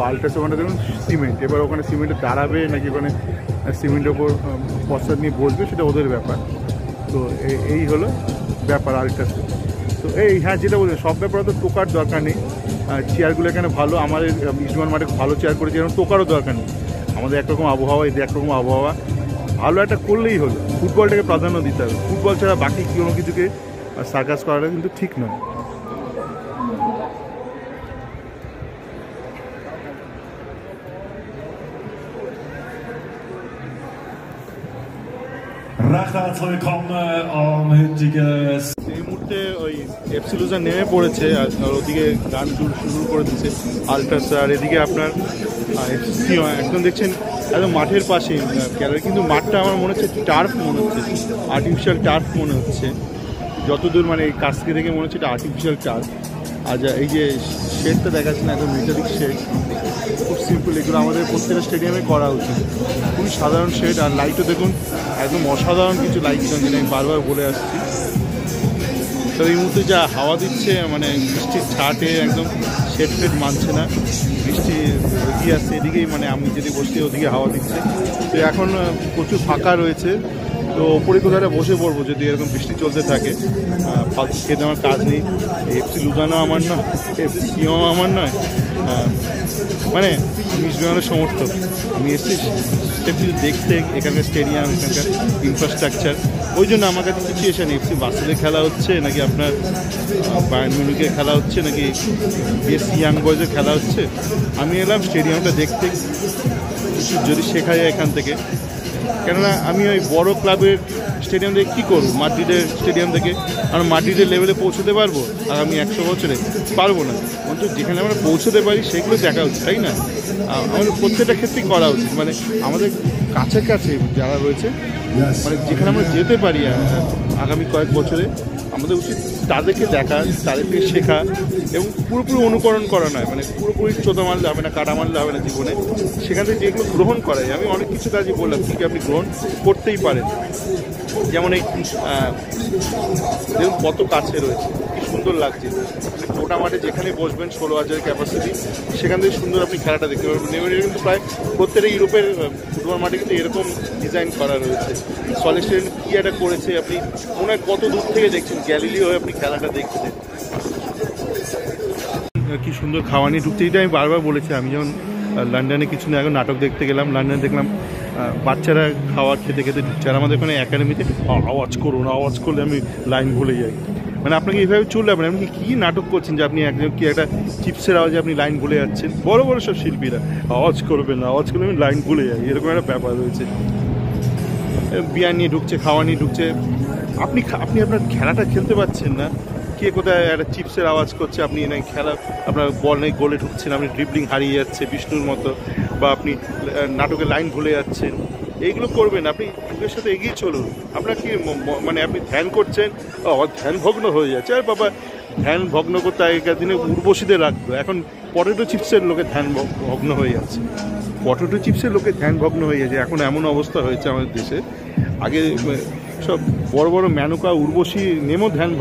আলট্রাস ওখানে দেখুন সিমেন্ট। এবার ওখানে সিমেন্টে দাঁড়াবে নাকি ওখানে সিমেন্টের ওপর পশ্চাৎ নিয়ে বসবে, সেটা ওদের ব্যাপার। তো এই হলো ব্যাপার আলট্রাসে। তো হ্যাঁ, যেটা বলছেন সব ব্যাপারে তো টোকার দরকার নেই। চেয়ারগুলো এখানে ভালো, আমাদের ইস্টবেঙ্গল মাঠে ভালো চেয়ার করেছে, যেমন টোকারও দরকার নেই। আমাদের একরকম আবহাওয়া, এদের একরকম আবহাওয়া, ভালো একটা করলেই হলো। ফুটবলটাকে প্রাধান্য দিতে হবে, ফুটবল ছাড়া বাকি কোনো কিছুকে সার্কাস করাটা কিন্তু ঠিক নয়। এই মুহূর্তে ওই এফসি লুজান নেমে পড়েছে, আর ওদিকে গান শুরু করে দিচ্ছে আলট্রাস, আর এদিকে আপনার এফসি একদম দেখছেন একদম মাঠের পাশে গ্যালারি। কিন্তু মাঠটা আমার মনে হচ্ছে টার্ফ মনে হচ্ছে, আর্টিফিশিয়াল টার্ফ মনে হচ্ছে, যতদূর মানে এই কাছ থেকে দেখে মনে হচ্ছে এটা আর্টিফিশিয়াল টার্ফ। আর এই যে শেডটা দেখাচ্ছে না, একদম মেটালিক শেড, খুব সিম্পল। এগুলো আমাদের প্রত্যেকটা স্টেডিয়ামে করা উচিত। খুবই সাধারণ শেড, আর লাইটও দেখুন একদম অসাধারণ কিছু লাইট, যেটা আমি বারবার বলে আসছি। তো এই মুহূর্তে যা হাওয়া দিচ্ছে, মানে বৃষ্টির ছাটে একদম শেড ফেড মানছে না, বৃষ্টি এগিয়ে আসছে এদিকেই, মানে আমি যদি বসছি ওদিকে হাওয়া দিচ্ছে। তো এখন প্রচুর ফাঁকা রয়েছে, তো ওপরে কোথাও বসে পড়বো যদি এরকম বৃষ্টি চলতে থাকে। খেতে আমার কাজ নেই, এফসি লুজানো আমার নয়, এফসি সিও আমার নয়, মানে ইস্টবেঙ্গলের সমর্থক। আমি এসেছি কিছু দেখতে, এখানকার স্টেডিয়াম, এখানকার ইনফ্রাস্ট্রাকচার, ওই জন্য আমার কাছে কিছু এসে নেই। এফসি বাসেলে খেলা হচ্ছে নাকি আপনার বায়ার্ন মিউনিখে খেলা হচ্ছে নাকি বিএসসি ইয়াং বয়েজের খেলা হচ্ছে, আমি এলাম স্টেডিয়ামটা দেখতে, কিছু যদি শেখা যায় এখান থেকে। কেননা আমি ওই বড় ক্লাবের স্টেডিয়াম থেকে কী করবো, মাদ্রিদের স্টেডিয়াম থেকে আমরা মাদ্রিদের লেভেলে পৌঁছতে পারবো আগামী 100 বছরে? পারবো না। অন্তত যেখানে আমরা পৌঁছতে পারি সেগুলো দেখা উচিত, তাই না? আমাদের প্রত্যেকটা ক্ষেত্রেই করা উচিত, মানে আমাদের কাছাকাছি যারা রয়েছে, মানে যেখানে আমরা যেতে পারি আগামী কয়েক বছরে, আমাদের উচিত তাদেরকে দেখা, তাদের থেকে শেখা এবং পুরোপুরি অনুকরণ করা নয়, মানে পুরোপুরি চোদা মারলে হবে না, কাটা মারলে হবে না জীবনে। সেখান থেকে যেগুলো গ্রহণ করাই, আমি অনেক কিছু কাজই বললাম কি আপনি গ্রহণ করতেই পারেন। যেমন এই দেখুন কত কাছে রয়েছে, কি সুন্দর লাগছে। গোটা মাঠে যেখানে বসবেন 16,000 ক্যাপাসিটি, সেখান থেকে সুন্দর আপনি খেলাটা দেখতে পারবেন। কিন্তু প্রায় প্রত্যেকটা ইউরোপের ফুটবল মাঠে কিন্তু এরকম ডিজাইন করা রয়েছে। সলিস্টেন কি একটা করেছে, আপনি মনে হয় কত দূর থেকে দেখছেন, গ্যালিলিও হয়ে আপনি খেলাটা দেখছেন। কি সুন্দর খাওয়া নিয়ে ঢুকছে, এটা আমি বারবার বলেছি। আমি যেমন লন্ডনে কিছু না আগে নাটক দেখতে গেলাম, লন্ডনে দেখলাম বাচ্চারা খাওয়ার খেতে খেতে ঢুকছে, আর আমাদের ওখানে একাডেমিতে আওয়াজ করুন, আওয়াজ করলে আমি লাইন ভুলে যাই। মানে আপনাকে এইভাবে চললে আপনি আপনি কী নাটক করছেন যে আপনি একজন কি একটা চিপসের আওয়াজে আপনি লাইন ভুলে যাচ্ছেন। বড় বড় সব শিল্পীরা আওয়াজ করবেন না, আওয়াজ করলে আমি লাইন ভুলে যাই, এরকম একটা ব্যাপার রয়েছে। বিয়ার নিয়ে ঢুকছে, খাওয়া নিয়ে ঢুকছে, আপনি আপনার খেলাটা খেলতে পারছেন না। কে কোথায় একটা চিপসের আওয়াজ করছে, আপনি নাই খেলা, আপনার বল নেই, গোলে ঢুকছেন, আপনি ড্রিবলিং হারিয়ে যাচ্ছে বিষ্ণুর মতো, বা আপনি নাটকের লাইন ভুলে যাচ্ছেন। এইগুলো করবেন, আপনি যুগের সাথে এগিয়ে চলুন। আপনার কি মানে আপনি ধ্যান করছেন, ধ্যান ভগ্ন হয়ে যাচ্ছে। আর বাবা, ধ্যান ভগ্ন করতে আগেকার দিনে উর্বশীদের রাখতো, এখন পটেটো চিপসের লোকে ধ্যান ভগ্ন হয়ে যাচ্ছে। পটেটো চিপসের লোকে ধ্যান ভগ্ন হয়ে যাচ্ছে, এখন এমন অবস্থা হয়েছে আমাদের দেশে। আগে সব বড় বড় মেনকা উর্বশী নেমও ধ্যান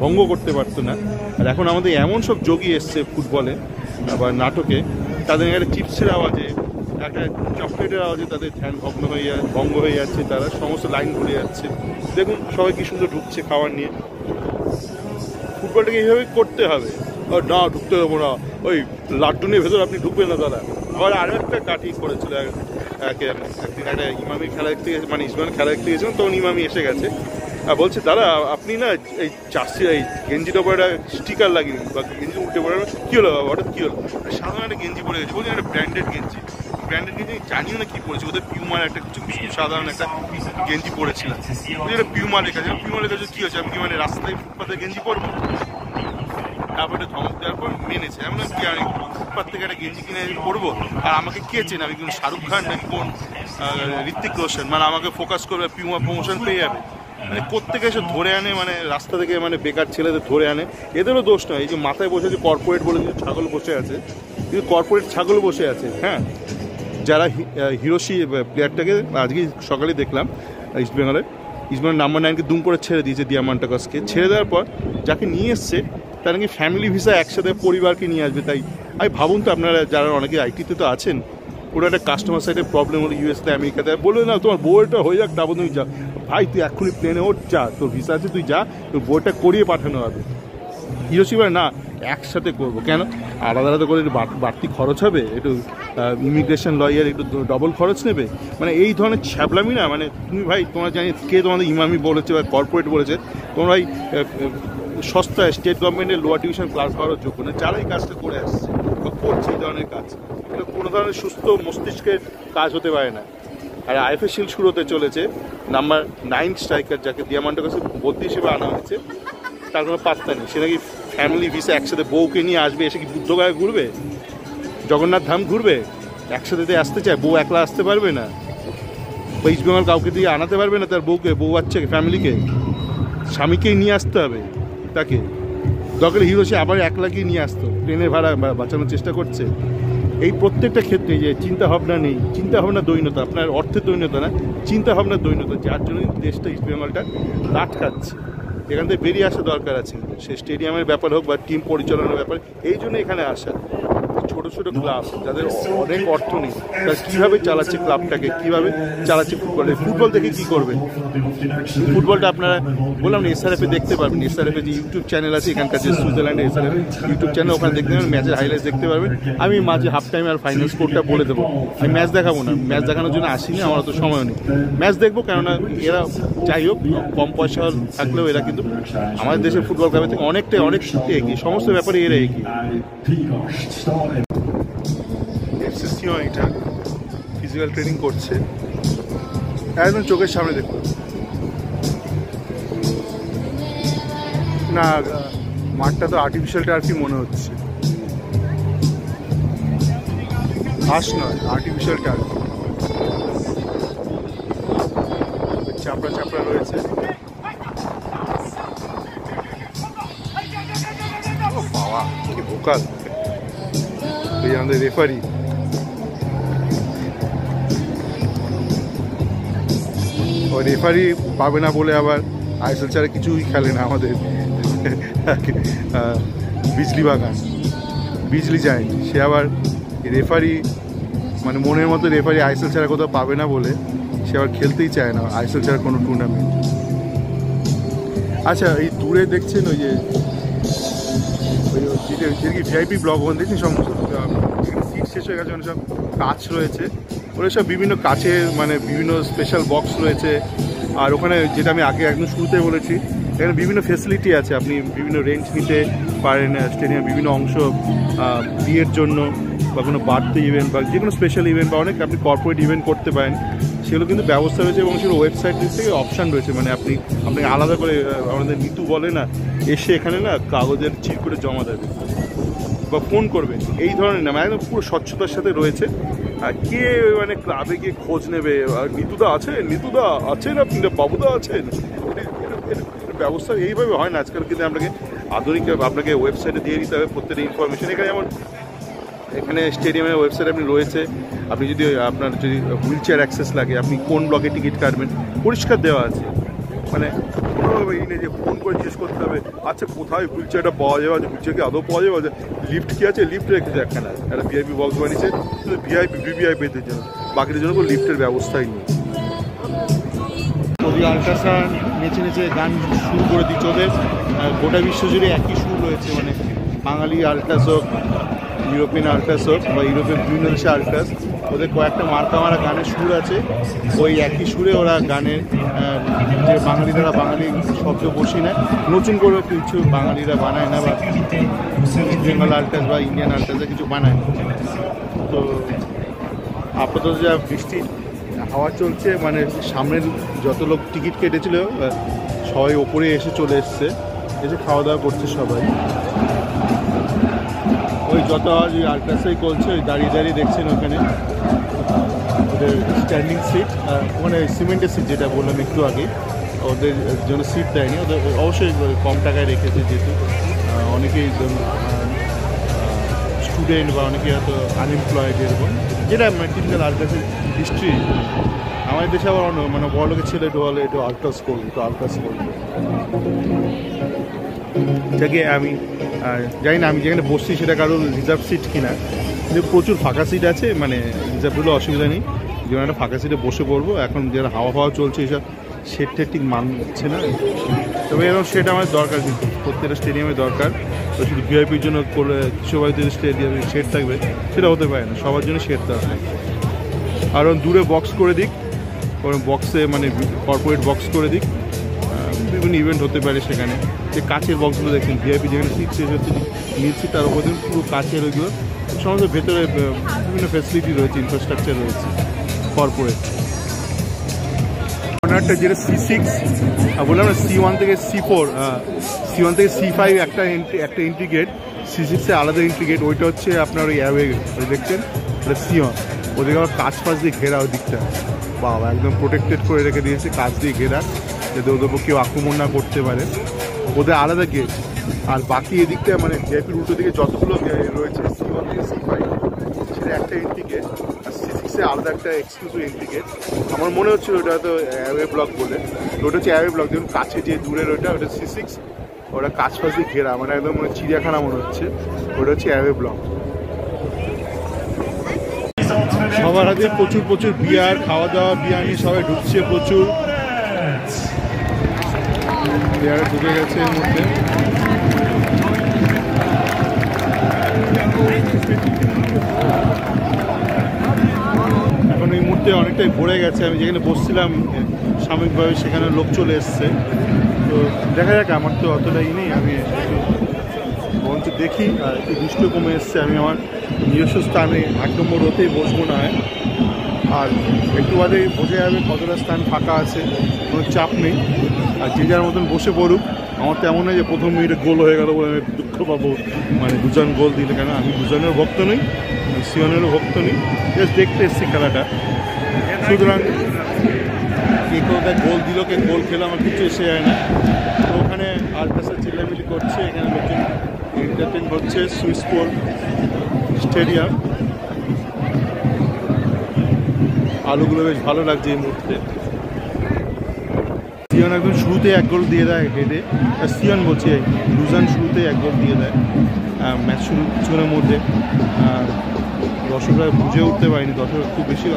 ভঙ্গ করতে পারতো না। আর এখন আমাদের এমন সব যোগী এসছে ফুটবলে বা নাটকে, তাদের একটা চিপসের আওয়াজে, একটা চকলেটের আওয়াজে তাদের ধ্যান ভঙ্গ হয়ে যাচ্ছে, তারা সমস্ত লাইন ভুলে যাচ্ছে। দেখুন সবাই কি সুন্দর ঢুকছে খাবার নিয়ে। ফুটবলটাকে এইভাবে করতে হবে। না ঢুকতে দেবো না, ওই লাড্ডুনের ভেতর আপনি ঢুকবেন না দাদা। আবার আরও একটা কাঠি করেছিল একদিন, একটা ইমামির খেলা দেখতে গেছে, মানে ইসমানের খেলা দেখতে গেছিলাম, তখন ইমামি এসে গেছে আর বলছে দাদা আপনি না এই চাষি এই গেঞ্জির ওপর একটা স্টিকার লাগিয়ে বা গেঞ্জি উল্টে পড়ে। কী হলো হঠাৎ কী হলো? সাধারণ একটা গেঞ্জি পড়ে গেছে, বলছি একটা ব্র্যান্ডেড গেঞ্জি জানিও না কী পড়েছে, ওদের পিউমার একটা কিছু সাধারণ একটা গেঞ্জি পড়েছিলাম, একটা পিউমা লেখা আছে। পিউমা লেখা কী হচ্ছে, আমি কি মানে রাস্তায় ফুটপাতে গেঞ্জি পরবো? তারপরে ধমক দেওয়ার পর মেনেছে। এমন কি আমি ফুটপাত থেকে একটা গেঞ্জি কিনে পরবো, আর আমাকে কে চেনে, আমি কিন্তু শাহরুখ খান নাকি কোন ঋত্বিক রোশন, মানে আমাকে ফোকাস করবে, পিউমা প্রমোশন পেয়ে যাবে। মানে কোত্থেকে এসে ধরে আনে, মানে রাস্তা থেকে মানে বেকার ছেলেদের ধরে আনে। এদেরও দোষ নয়, এই যে মাথায় বসে আছে কর্পোরেট বলে যে ছাগল বসে আছে, কিন্তু কর্পোরেট ছাগল বসে আছে। হ্যাঁ, যারা হিরোশি প্লেয়ারটাকে আজকে সকালে দেখলাম ইস্টবেঙ্গলের নাম্বার 9-কে দুম করে ছেড়ে দিয়েছে, দিয়ামান্টাকাসকে ছেড়ে দেওয়ার পর যাকে নিয়ে এসছে তার নাকি ফ্যামিলি ভিসা একসাথে পরিবারকে নিয়ে আসবে। তাই আমি ভাবুন তো, আপনারা যারা অনেকে আইটিতে তো আছেন, ওরা একটা কাস্টমার সাইডের প্রবলেম হলো ইউএসতে আমেরিকাতে, বলে না তোমার বউটা হয়ে যাক, তারপর তুমি যা ভাই, তুই এক্ষুনি প্লেনে ওঠ, যা তোর ভিসা আছে তুই যা, তোর বউটা করিয়ে পাঠানো হবে। হিরোশি বলে না একসাথে করবো। কেন? আলাদা আলাদা করে বাড়তি খরচ হবে, একটু ইমিগ্রেশন লয়ার একটু ডবল খরচ নেবে, মানে এই ধরনের ছ্যাবলামি না। মানে তুমি ভাই, তোমরা জানি কে তোমাদের ইমামি বলেছে বা কর্পোরেট বলেছে, তোমরা এই সস্তায় স্টেট গভর্নমেন্টের লোয়ার টিউশন ক্লাস করার যোগ্য না, যারা এই কাজটা করে আসছে বা করছে এই ধরনের কাজ, এটা কোনো ধরনের সুস্থ মস্তিষ্কের কাজ হতে পারে না। আর আইএফএ শিল্ড শুরু হতে চলেছে, নাম্বার 9 স্ট্রাইকার যাকে দিয়ামান্টাকাসে বদলি হিসেবে আনা হয়েছে, তার কোনো পাত্তা নেই। সে নাকি ফ্যামিলি ভিসা একসাথে বউকে নিয়ে আসবে, এসে কি বুদ্ধগয়া ঘুরবে, জগন্নাথ ধাম ঘুরবে, একসাথে আসতে চায়, বউ একলা আসতে পারবে না, বা ইস্টবেঙ্গল কাউকে দিয়ে আনাতে পারবে না তার বউকে, বউ বাচ্চাকে, ফ্যামিলিকে, স্বামীকেই নিয়ে আসতে হবে তাকে। দরকার হিরোশি আবার একলাকেই নিয়ে আসতো, ট্রেনের ভাড়া বাঁচানোর চেষ্টা করছে। এই প্রত্যেকটা ক্ষেত্রে যে চিন্তাভাবনা নেই, চিন্তাভাবনা দৈন্যতা, আপনার অর্থের দৈন্যতা না, চিন্তাভাবনার দৈন্যতা, যার জন্য দেশটা ইস্টবেঙ্গলটা লাট খাচ্ছে। এখান থেকে বেরিয়ে আসা দরকার আছে, সে স্টেডিয়ামের ব্যাপার হোক বা টিম পরিচালনার ব্যাপার, এই জন্য এখানে আসা। ছোটো ছোটো ক্লাব যাদের অনেক অর্থ নেই, তারা কীভাবে চালাচ্ছে ক্লাবটাকে, কীভাবে চালাচ্ছে ফুটবল দেখে কী করবে। ফুটবলটা আপনারা বললাম না, এসআরএফে দেখতে পারবেন, এসআরএফে যে ইউটিউব চ্যানেল আছে এখানকার, যে সুইজারল্যান্ডের এসআরএফ ইউটিউব চ্যানেল, ওখানে দেখতে পাবেন, ম্যাচের হাইলাইটস দেখতে পারবেন। আমি মাঝে হাফ টাইম আর ফাইনাল স্কোরটা বলে দেবো। আমি ম্যাচ দেখাবো না, ম্যাচ দেখানোর জন্য আসিনি, আমার অত সময় নেই। ম্যাচ দেখবো, কেননা এরা যাই হোক কম পয়সা থাকলেও এরা কিন্তু আমাদের দেশের ফুটবল ক্লাবের থেকে অনেক এগিয়ে, সমস্ত ব্যাপারে এরা এগিয়ে। এটা ফিজিক্যাল ট্রেনিং করছে, একদম চোখের সামনে দেখুন না, মাঠটা তো আর্টিফিশিয়াল টার্ফই মনে হচ্ছে, ঘাস নয়, আর্টিফিশিয়াল টার্ফ, চাপড়া চাপড়া রয়েছে। ভোকাল এই আমাদের রেফারি। ওই রেফারি পাবে না বলে আবার আইএসএল ছাড়া কিছুই খেলে না আমাদের বিজলি বাগান, বিজলি যায় সে আবার রেফারি মানে মনের মতো রেফারি আইএসএল ছাড়া কোথাও পাবে না বলে সে আবার খেলতেই চায় না আইএসএল ছাড়া কোনো টুর্নামেন্ট। আচ্ছা এই দূরে দেখছেন ওই যে ভিআইপি ব্লক ওখানে দেখছেন সমস্ত সিট শেষ হয়ে গেছে, সব কাচ রয়েছে, ওরা সব বিভিন্ন কাচের মানে বিভিন্ন স্পেশাল বক্স রয়েছে। আর ওখানে যেটা আমি আগে একদম শুরুতে বলেছি এখানে বিভিন্ন ফেসিলিটি আছে, আপনি বিভিন্ন রেন্ট নিতে পারেন স্টেডিয়ামে বিভিন্ন অংশ বিয়ের জন্য বা কোনো বার্থডে ইভেন্ট বা যে কোনো স্পেশাল ইভেন্ট বা অনেক আপনি কর্পোরেট ইভেন্ট করতে পারেন, সেগুলো কিন্তু ব্যবস্থা রয়েছে এবং সেগুলো ওয়েবসাইট থেকে অপশান রয়েছে। মানে আপনি আলাদা করে আমাদের নিতু বলে না এসে এখানে না কাগজের চির করে জমা দেবে বা ফোন করবেন এই ধরনের না, একদম পুরো স্বচ্ছতার সাথে রয়েছে। আর কে মানে ক্লাবে গিয়ে খোঁজ নেবে নিতুদা আছেন আপনি বাবুদা আছেন, ব্যবস্থা এইভাবে হয় না আজকাল। কিন্তু আপনাকে ওয়েবসাইটে দিয়ে দিতে হবে প্রত্যেকটা ইনফরমেশন। এখানে যেমন এখানে স্টেডিয়ামের ওয়েবসাইট আপনি রয়েছে, আপনি যদি আপনার যদি হুইল চেয়ার অ্যাক্সেস লাগে আপনি কোন ব্লকে টিকিট কাটবেন পরিষ্কার দেওয়া আছে, মানে কোনোভাবে এই নেই যে ফোন করে জিজ্ঞেস করতে হবে আচ্ছা কোথায় হুইল চেয়ারটা পাওয়া যাবে, হুইল চেয়ার কি আদৌ পাওয়া যাবে, লিফট কি আছে, লিফট রেখেছে একখানা একটা ভিআইপি বক্স বানিয়েছে ভিভিআইপিদের জন্য, বাকিদের জন্য কোনো লিফটের ব্যবস্থাই নেই। ওদের আল্ট্রাসাউন্ড নেচে নেচে গান শুরু করে দিচ্ছে, ওদের গোটা বিশ্বজুড়ে একই সুর রয়েছে, মানে বাঙালি আল্ট্রাস হোক ইউরোপিয়ান আল্ট্রাস হোক বা ইউরোপের বিভিন্ন দেশে আল্ট্রাস, ওদের কয়েকটা মার্কা মারা গানের সুর আছে, ওই একই সুরে ওরা গানের যে বাঙালিরা বাঙালি শব্দ বসি না নতুন করে কিছু বাঙালিরা বানায় না বা বেঙ্গল আল্ট্রাস বা ইন্ডিয়ান আল্ট্রাসে কিছু বানায়। তো আপাতত যা বৃষ্টি হাওয়া চলছে মানে সামনের যত লোক টিকিট কেটেছিল সবাই ওপরে এসে চলে এসছে, এসে খাওয়া দাওয়া করছে সবাই। ওই যত আওয়াজ ওই আল্ট্রাসাই করছে, ওই দাঁড়িয়ে দাঁড়িয়ে দেখছেন ওখানে ওদের স্ট্যান্ডিং সিট, ওখানে সিমেন্টের সিট যেটা বললাম একটু আগে, ওদের জন্য সিট দেয়নি, ওদের অবশ্যই কম টাকায় রেখেছে যেহেতু অনেকেই স্টুডেন্ট বা অনেকে হয়তো আনএমপ্লয়েড এরকম, যেটা টিপিক্যাল আল্ট্রাসের হিস্ট্রি। আমাদের দেশে আবার মানে বড় লোকের ছেলে বলে একটু আল্ট্রাস করবে, একটু আল্ট্রাস করবে। যাকে আমি জানি না আমি যেখানে বসছি সেটা কারোর রিজার্ভ সিট কিনা, কিন্তু প্রচুর ফাঁকা সিট আছে, মানে রিজার্ভগুলো অসুবিধা নেই, যেমন একটা ফাঁকা সিটে বসে পড়বো। এখন যারা হাওয়া চলছে এইসব শেডটা ঠিক মানছে না, তবে এরকম শেড আমাদের দরকার, কিন্তু প্রত্যেকটা স্টেডিয়ামে দরকার। তো শুধু ভিআইপির জন্য করে সবাই যদি স্টেডিয়ামে শেড থাকবে সেটা হতে পারে না, সবার জন্য শেড দরকার। আর দূরে বক্স করে দিক, বক্সে মানে কর্পোরেট বক্স করে দিক, বিভিন্ন ইভেন্ট হতে পারে সেখানে। যে কাচের বক্সগুলো দেখছেন ভিআইপি যেখানে সিট শেষ হচ্ছে নীল সিট, তার উপর পুরো কাচের ওইগুলো সমস্ত ভেতরে বিভিন্ন ফ্যাসিলিটি রয়েছে, ইনফ্রাস্ট্রাকচার রয়েছে কর্পোরেট। কর্নারটা যেটা C6 বললাম না, C1 থেকে C4, C1 থেকে C5 একটা এন্ট্রি গেট, C6-এ আলাদা এন্ট্রি গেট, ওইটা হচ্ছে আপনার ওই অ্যাওয়ে ওই দেখছেন ওটা C1। ওদেরকে আবার কাঁচ ফাঁচ দিয়ে ঘেরা ওই দিকটা, বাবা একদম প্রোটেক্টেড করে রেখে দিয়েছে কাঁচ দিয়ে ঘেরা, যাতে ওদের উপর কেউ আক্রমণ না করতে পারে, ওদের আলাদা গেট। আর বাকি এদিকটা মানে ভিআইপির উল্টো দিকে যতগুলো রয়েছে C1 থেকে C5 সেটা একটা এন্ট্রি গেট, আর C6-এ আলাদা একটা এক্সক্লুসিভ এন্ট্রি গেট। আমার মনে হচ্ছিল ওটা হয়তো অ্যাওয়ে ব্লক বলে, ওটা হচ্ছে অ্যাওয়ে ব্লক, দেখুন কাছে যে দূরের ওটা C6, ওটা কাছ ফাঁস দিয়ে ঘেরা, মানে একদম মানে চিড়িয়াখানা মনে হচ্ছে, ওটা হচ্ছে অ্যাওয়ে ব্লক। সবার হাতে প্রচুর বিয়ার, খাওয়া দাওয়া বিরিয়ানি সবাই ঢুকছে, প্রচুর বিয়ারে ঢুকে গেছে এর মধ্যে। এখন এই মুহূর্তে অনেকটাই ভরে গেছে, আমি যেখানে বসছিলাম সাময়িকভাবে সেখানে লোক চলে এসছে, তো দেখা যাক, আমার তো অতটাই নেই, আমি একটু বরঞ্চ দেখি। আর একটু বৃষ্টিও কমে এসছে, আমি আমার নিজস্ব স্থানে 8 নম্বর রোতেই বসবো না হয়, আর একটু বাদেই বোঝা যাবে কতটা স্থান ফাঁকা আছে, কোনো চাপ নেই, আর যে যার মতন বসে পড়ুক। আমার তো এমন নয় যে প্রথম মিনিটে গোল হয়ে গেল বলে আমি দুঃখ পাবো, মানে দুজন গোল দিলে, কেন আমি দুজনের ভক্ত নই, সিওনেরও ভক্ত নই, জাস্ট দেখতে এসছি খেলাটা। সুতরাং কে কোথায় গোল দিল, কে গোল খেলো আমার কিছু এসে যায় না। তো ওখানে আল্ট্রাসের চিল্লামিলি করছে, এখানে লোকজন এন্টারটেইন হচ্ছে সুইসপোর্ট স্টেডিয়াম। আলোগুলো বেশ ভালো লাগছে এই মুহূর্তে। সিয়ন একদম শুরুতে 1 গোল দিয়ে দেয় হেডে, সিয়ন বলছে লুজান শুরুতে 1 গোল দিয়ে দেয় ম্যাচ শুরু কিছুক্ষণের মধ্যে। দর্শকরা বুঝে উঠতে পারেনি, দর্শকরা খুব বেশি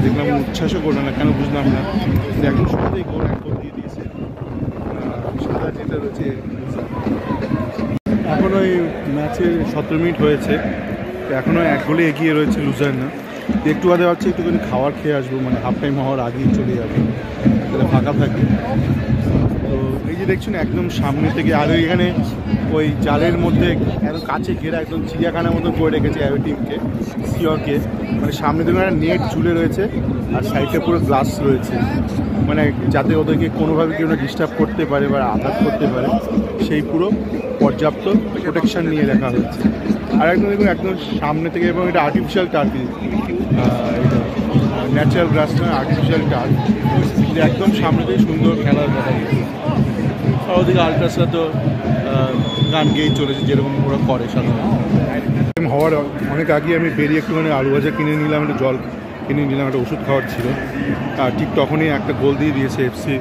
দেখলাম উচ্ছ্বাসও করলো না, কেন বুঝলাম না। একদম শুরুতেই 1 গোল দিয়ে দিয়েছে সাদা যেটা রয়েছে। এখন ওই ম্যাচের 17 মিনিট হয়েছে, এখনও 1 গোলে এগিয়ে রয়েছে লুজান না। একটু বাদে ভাবছি একটুখানি খাবার খেয়ে আসবো, মানে হাফ টাইম হওয়ার আগেই চলে যাবে, তাহলে ফাঁকা থাকে। তো এই যে দেখছেন একদম সামনে থেকে, আর এখানে ওই জালের মধ্যে একদম কাছে ঘেরা একদম চিড়িয়াখানার মতো করে রেখেছে অ্যাওয়ে টিমকে, সিওরকে। মানে সামনে থেকে একটা নেট ঝুলে রয়েছে আর সাইডে পুরো গ্লাস রয়েছে, মানে যাতে ওদেরকে কোনোভাবে কেউ না ডিস্টার্ব করতে পারে বা আঘাত করতে পারে, সেই পুরো পর্যাপ্ত প্রোটেকশন নিয়ে রাখা হয়েছে। আর একদম দেখুন একদম সামনে থেকে, এবং এটা আর্টিফিশিয়াল টার্ফ, ন্যাচারাল গ্রাস নয়, আর্টিফিশিয়াল টার্ফ। একদম সামনে থেকে সুন্দর খেলার কথা। আর ওদিকে আল্ট্রাসরা তো গান গেয়েই চলেছে, যেরকম ওরা করে সাধারণত। হওয়ার অনেক আগে আমি বেরিয়ে একটুখানি আলু ভাজা কিনে নিলাম, একটা জল কিনে নিলাম, একটা ওষুধ খাওয়ার ছিল। আর ঠিক তখনই একটা গোল দিয়ে দিয়েছে এফসি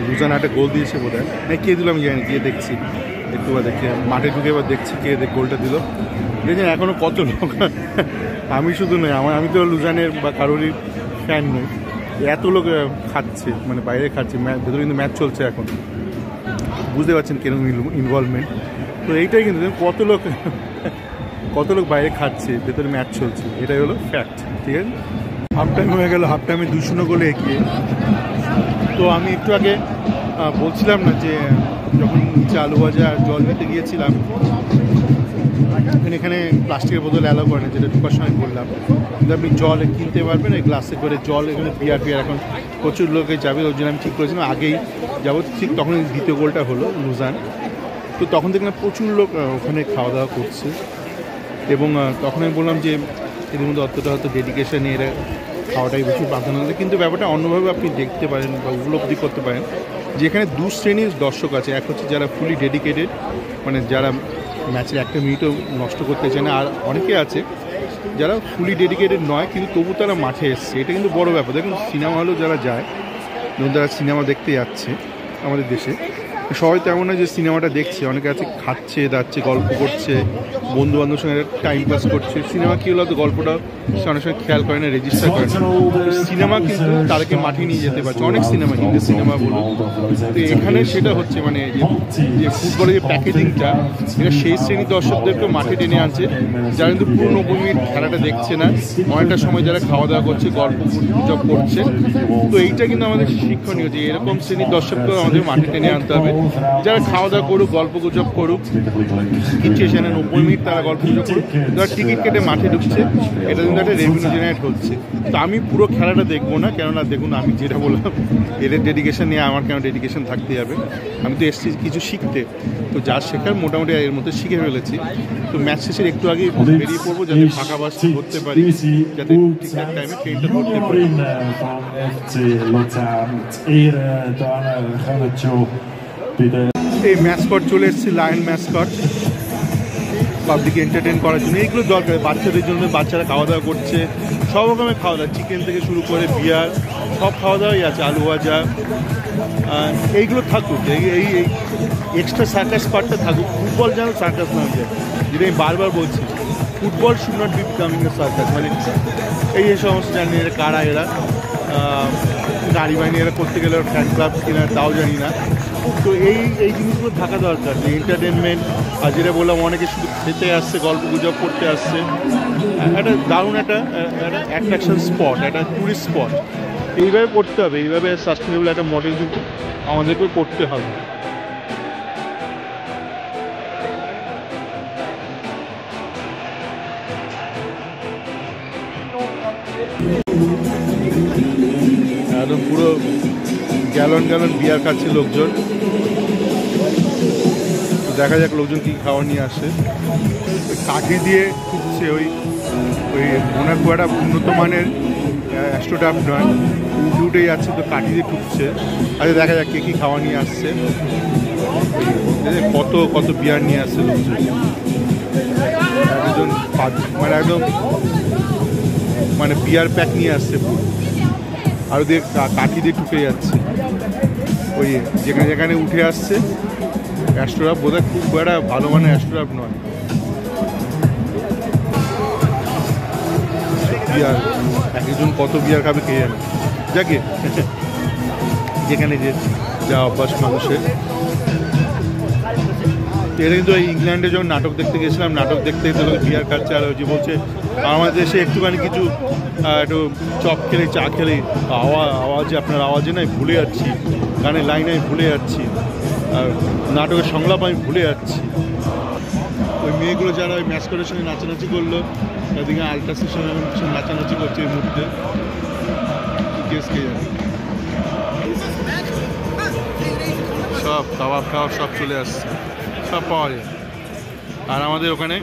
লুজান, একটা গোল দিয়েছে বোধ হয়, না কে দিলাম জানি, গিয়ে দেখছি একটু বা দেখে মাঠে ঢুকে এবার দেখছি কে গোলটা দিল। দেখছেন এখনও কত লোক, আমি শুধু নই, আমি তো লুজানের বা কারোরই ফ্যান নই, এত লোক খাচ্ছে, মানে বাইরে খাচ্ছে, ভেতরে কিন্তু ম্যাচ চলছে এখন, বুঝতে পারছেন কেরকম ইনভলভমেন্ট। তো এইটাই কিন্তু কত লোক বাইরে খাচ্ছে, ভেতরে ম্যাচ চলছে, এটাই হলো ফ্যাক্ট। ঠিক আছে, হাফ টাইম হয়ে গেল, হাফ টাইমে 2-0 গোলে এগিয়ে। তো আমি একটু আগে বলছিলাম না যে যখন নিচে আলু ভাজা জল নিতে গিয়েছিলাম, এখানে প্লাস্টিকের বোতল অ্যালাউ করে না, যেটা ঢোকার সময় বললাম, কিন্তু আপনি জল কিনতে পারবেন এই গ্লাসে করে জল। এখানে বিয়ার এখন প্রচুর লোকে যাবে, ওই জন্য আমি ঠিক করেছিলাম আগেই যাবো। ঠিক তখন দ্বিতীয় গোলটা হলো লুজান, তো তখন দেখলাম প্রচুর লোক ওখানে খাওয়া দাওয়া করছে, এবং তখন আমি বললাম যে এদের মধ্যে অতটা হয়তো ডেডিকেশন নিয়ে এরা খাওয়াটাই বেশি প্রাধান্য দেয়। কিন্তু ব্যাপারটা অন্যভাবে আপনি দেখতে পারেন বা উপলব্ধি করতে পারেন, যেখানে 2 শ্রেণীর দর্শক আছে। এক হচ্ছে যারা ফুলি ডেডিকেটেড, মানে যারা ম্যাচের একটা মিনিটও নষ্ট করতে চায় না, আর অনেকে আছে যারা ফুলি ডেডিকেটেড নয় কিন্তু তবু তারা মাঠে এসছে। এটা কিন্তু বড় ব্যাপার। দেখুন সিনেমা হলেও যারা যায়, ধরুন যারা সিনেমা দেখতে যাচ্ছে আমাদের দেশে, সবাই তেমন নয় যে সিনেমাটা দেখছে, অনেকে আছে খাচ্ছে দাচ্ছে, গল্প করছে, বন্ধু বান্ধবের সঙ্গে টাইম পাস করছে। সিনেমা কী হলো, তো গল্পটা সে অনেক সময় খেয়াল করে না, রেজিস্টার করে না। সিনেমা কিন্তু তাদেরকে মাঠে নিয়ে যেতে পারছে, অনেক সিনেমা, হিন্দি সিনেমা বলুন। তো এখানে সেটা হচ্ছে মানে যে ফুটবলের যে প্যাকেজিংটা, এটা সেই শ্রেণীর দর্শকদেরকে মাঠে টেনে আনছে, যারা কিন্তু পুরো 90 মিনিট খেলাটা দেখছে না, অনেকটা সময় যারা খাওয়া দাওয়া করছে, গল্প গুজব করছে। তো এইটা কিন্তু আমাদের শিক্ষণীয়, যে এরকম শ্রেণীর দর্শককে আমাদের মাঠে টেনে আনতে হবে, যারা খাওয়া দাওয়া করুক, গল্প গুজব করুক, কিনছে সেখানে 90 মিনিট তারা গল্প গুজব করুক, যারা টিকিট কেটে মাঠে ঢুকছে, এটা কিন্তু একটা রেভিনিউ জেনারেট হচ্ছে। তো আমি পুরো খেলাটা দেখবো না, কেননা দেখুন আমি যেটা বললাম, এদের ডেডিকেশন নিয়ে আমার কেন ডেডিকেশন থাকতে যাবে, আমি তো এসেছি কিছু শিখতে। তো যা শেখার মোটামুটি এর মধ্যে শিখে ফেলেছি। তো ম্যাচ শেষের একটু আগে বেরিয়ে পড়বো, যাতে ফাঁকা বাস ধরতে পারি, যাতে ঠিকঠাক টাইমে ট্রেনটা ধরতে পারি। এই ম্যাসকট চলে এসেছি, লায়ন ম্যাসকট, পাবলিক এন্টারটেইন করার জন্য। এইগুলো দরকার বাচ্চাদের জন্য, বাচ্চারা খাওয়া দাওয়া করছে, সব রকমের খাওয়া দাওয়া, চিকেন থেকে শুরু করে বিয়ার, সব খাওয়া দাওয়াই আছে, আলু ভাজা, এইগুলো থাকুক, এই এক্সট্রা সার্কাস পার্টটা থাকুক। ফুটবল যেন সার্কাস না হয়ে যায়, যেটা আমি বারবার বলছি, football should not be becoming a circus. মানে এই সমস্ত জানি এরা কারা, এরা গাড়ি বাহিনী এরা করতে গেলে ফ্যান ক্লাব কিনা তাও জানি না। তো এই জিনিসগুলো থাকা দরকার, যে এন্টারটেনমেন্ট। আর যেটা বললাম, অনেকে শুধু খেতে আসছে, গল্প গুজব করতে আসছে, একটা দারুণ একটা অ্যাট্রাকশন স্পট, একটা টুরিস্ট স্পট। এইভাবে করতে হবে, এইভাবে সাস্টেনেবল একটা মডেল কিন্তু আমাদেরকেও করতে হবে। একদম পুরো গ্যালন বিয়ার খাচ্ছে লোকজন। দেখা যাক লোকজন কী খাওয়া নিয়ে আসে। কাঠি দিয়ে খুঁজছে, ওই ওনার খুব একটা উন্নত মানের অ্যাস্ট্রোটাফ নয়, উঠে যাচ্ছে, তো কাঠি দিয়ে ঠুকছে। আচ্ছা দেখা যাক কে কী খাওয়া নিয়ে আসছে। কত কত বিয়ার নিয়ে আসছে লোকজন, একজন মানে একদম মানে বিয়ার প্যাক নিয়ে আসছে পুরো, আর ওদের কাঠি দিয়ে ঠুকে যাচ্ছে। ওই যেখানে যেখানে উঠে আসছে অ্যাস্ট্রোরাপ, বোধহয় খুব একটা ভালো মানের অ্যাস্ট্রোরাপ নয়। বিয়ার একজন কত বিয়ার খাবে কে জানে, যাকে যেখানে যে যা অভ্যাস মানুষের। এটা কিন্তু ইংল্যান্ডে যখন নাটক দেখতে গেছিলাম, নাটক দেখতে দেখতে বিয়ার খাচ্ছে, আর ওই যে বলছে আমাদের দেশে একটুখানি কিছু একটু চপ খেলে চা খেলে আওয়াজে আপনার আওয়াজে নাই ভুলে যাচ্ছি, গানের লাইন আমি ভুলে যাচ্ছি, আর নাটকের সংলাপ আমি ভুলে যাচ্ছি। ওই মেয়েগুলো যারা ওই ম্যাসকটের সঙ্গে নাচানাচি করলো, তাদেরকে আল্ট্রাসের সঙ্গে নাচানাচি করছে এই মুহূর্তে, গেস কে জানে। সব কাবাব টাবাব সব চলে আসছে, সব পাওয়া যায়। আর আমাদের ওখানে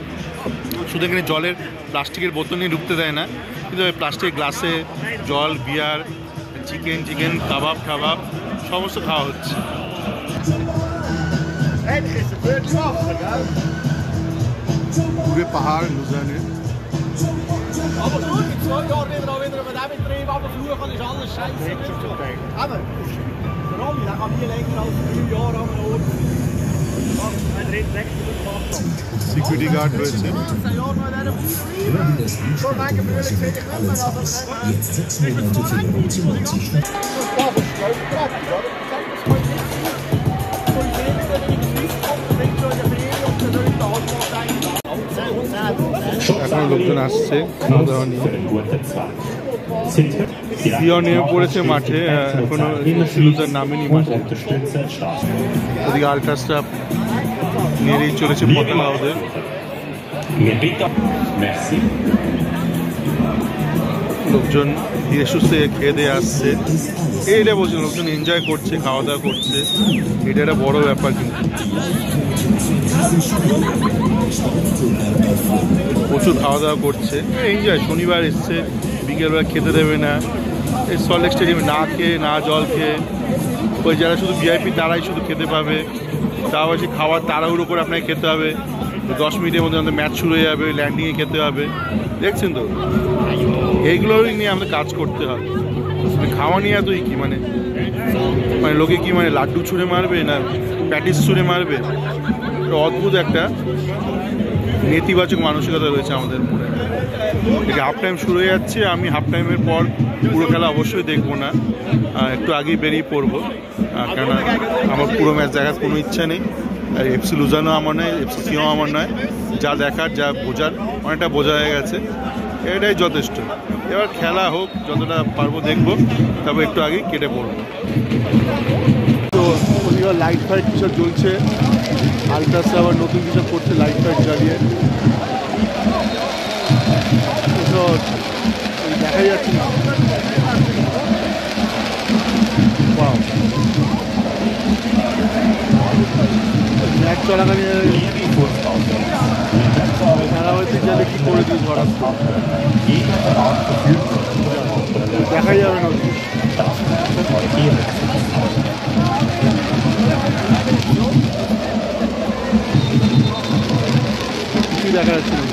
শুধু এখানে জলের প্লাস্টিকের বোতল নিয়ে ঢুকতে দেয় না, কিন্তু ওই প্লাস্টিক গ্লাসে জল, বিয়ার, চিকেন কাবাব টাবাব সমস্ত খাওয়া হচ্ছে। পুরো পাহাড় লুজানে। Aber schau, in 2 Jahren wieder an den Betrieb runterfluchen, ist alles scheiße. Aber der Romy, der kann nie länger als 3 Jahre an einem Ort sein. Security guard রয়েছে। এখন লোকজন আসছে খাওয়া দাওয়া নিয়ে। সিও নেমে পড়েছে মাঠে, এখনো সিলুজার নামেনি মাঠে। ওদিকে আল্ট্রাস্টাফ নেড়েই চলেছে পতাকা ওদের। লোকজন ধীরে সুস্থে খেয়ে দিয়ে আসছে, এইটা বলছে লোকজন এনজয় করছে, খাওয়া দাওয়া করছে, এটা একটা বড় ব্যাপার। কিন্তু প্রচুর খাওয়া দাওয়া করছে, এনজয়। শনিবার এসছে, বিকেলবেলা খেতে দেবে না এই সল্টলেক স্টেডিয়ামে, না খেয়ে না জল খেয়ে। ওই যারা শুধু ভিআইপি তারাই শুধু খেতে পাবে, তাও সে খাওয়ার তাড়াহুড়ো করে আপনাকে খেতে হবে, 10 মিনিটের মধ্যে আমাদের ম্যাচ শুরু হয়ে যাবে, ল্যান্ডিংয়ে খেতে হবে। দেখছেন তো, এইগুলোই নিয়ে আমাদের কাজ করতে হবে। খাওয়া নিয়ে এতই কি মানে লোকে কি মানে লাড্ডু ছুঁড়ে মারবে না প্যাটিস ছুঁড়ে মারবে? অদ্ভুত একটা নেতিবাচক মানসিকতা রয়েছে আমাদের মনে। হাফ টাইম শুরু হয়ে যাচ্ছে, আমি হাফ টাইমের পর পুরো খেলা অবশ্যই দেখবো না, একটু আগেই বেরিয়ে পড়বো, কেননা আমার পুরো ম্যাচ দেখার কোনো ইচ্ছা নেই। আর এফসি লুজানো আমার নয়, এফসি সিও আমার নয়। যা দেখার যা বোঝার অনেকটা বোঝা হয়ে গেছে, এটাই যথেষ্ট। এবার খেলা হোক, যতটা পারবো দেখবো, তবে একটু আগেই কেটে পড়বো। তো লাইট ফাইট কিসব জ্বলছে, আল্ট্রাসে আবার নতুন কিছু করছে লাইট ফাইট জ্বালিয়ে, দেখাই যাচ্ছে না। ম্যাচ চলাকালীন ধারাবাহিক গেলে কি করে দিই ধরা দেখাই যাবে না, কিছুই দেখা যাচ্ছে না।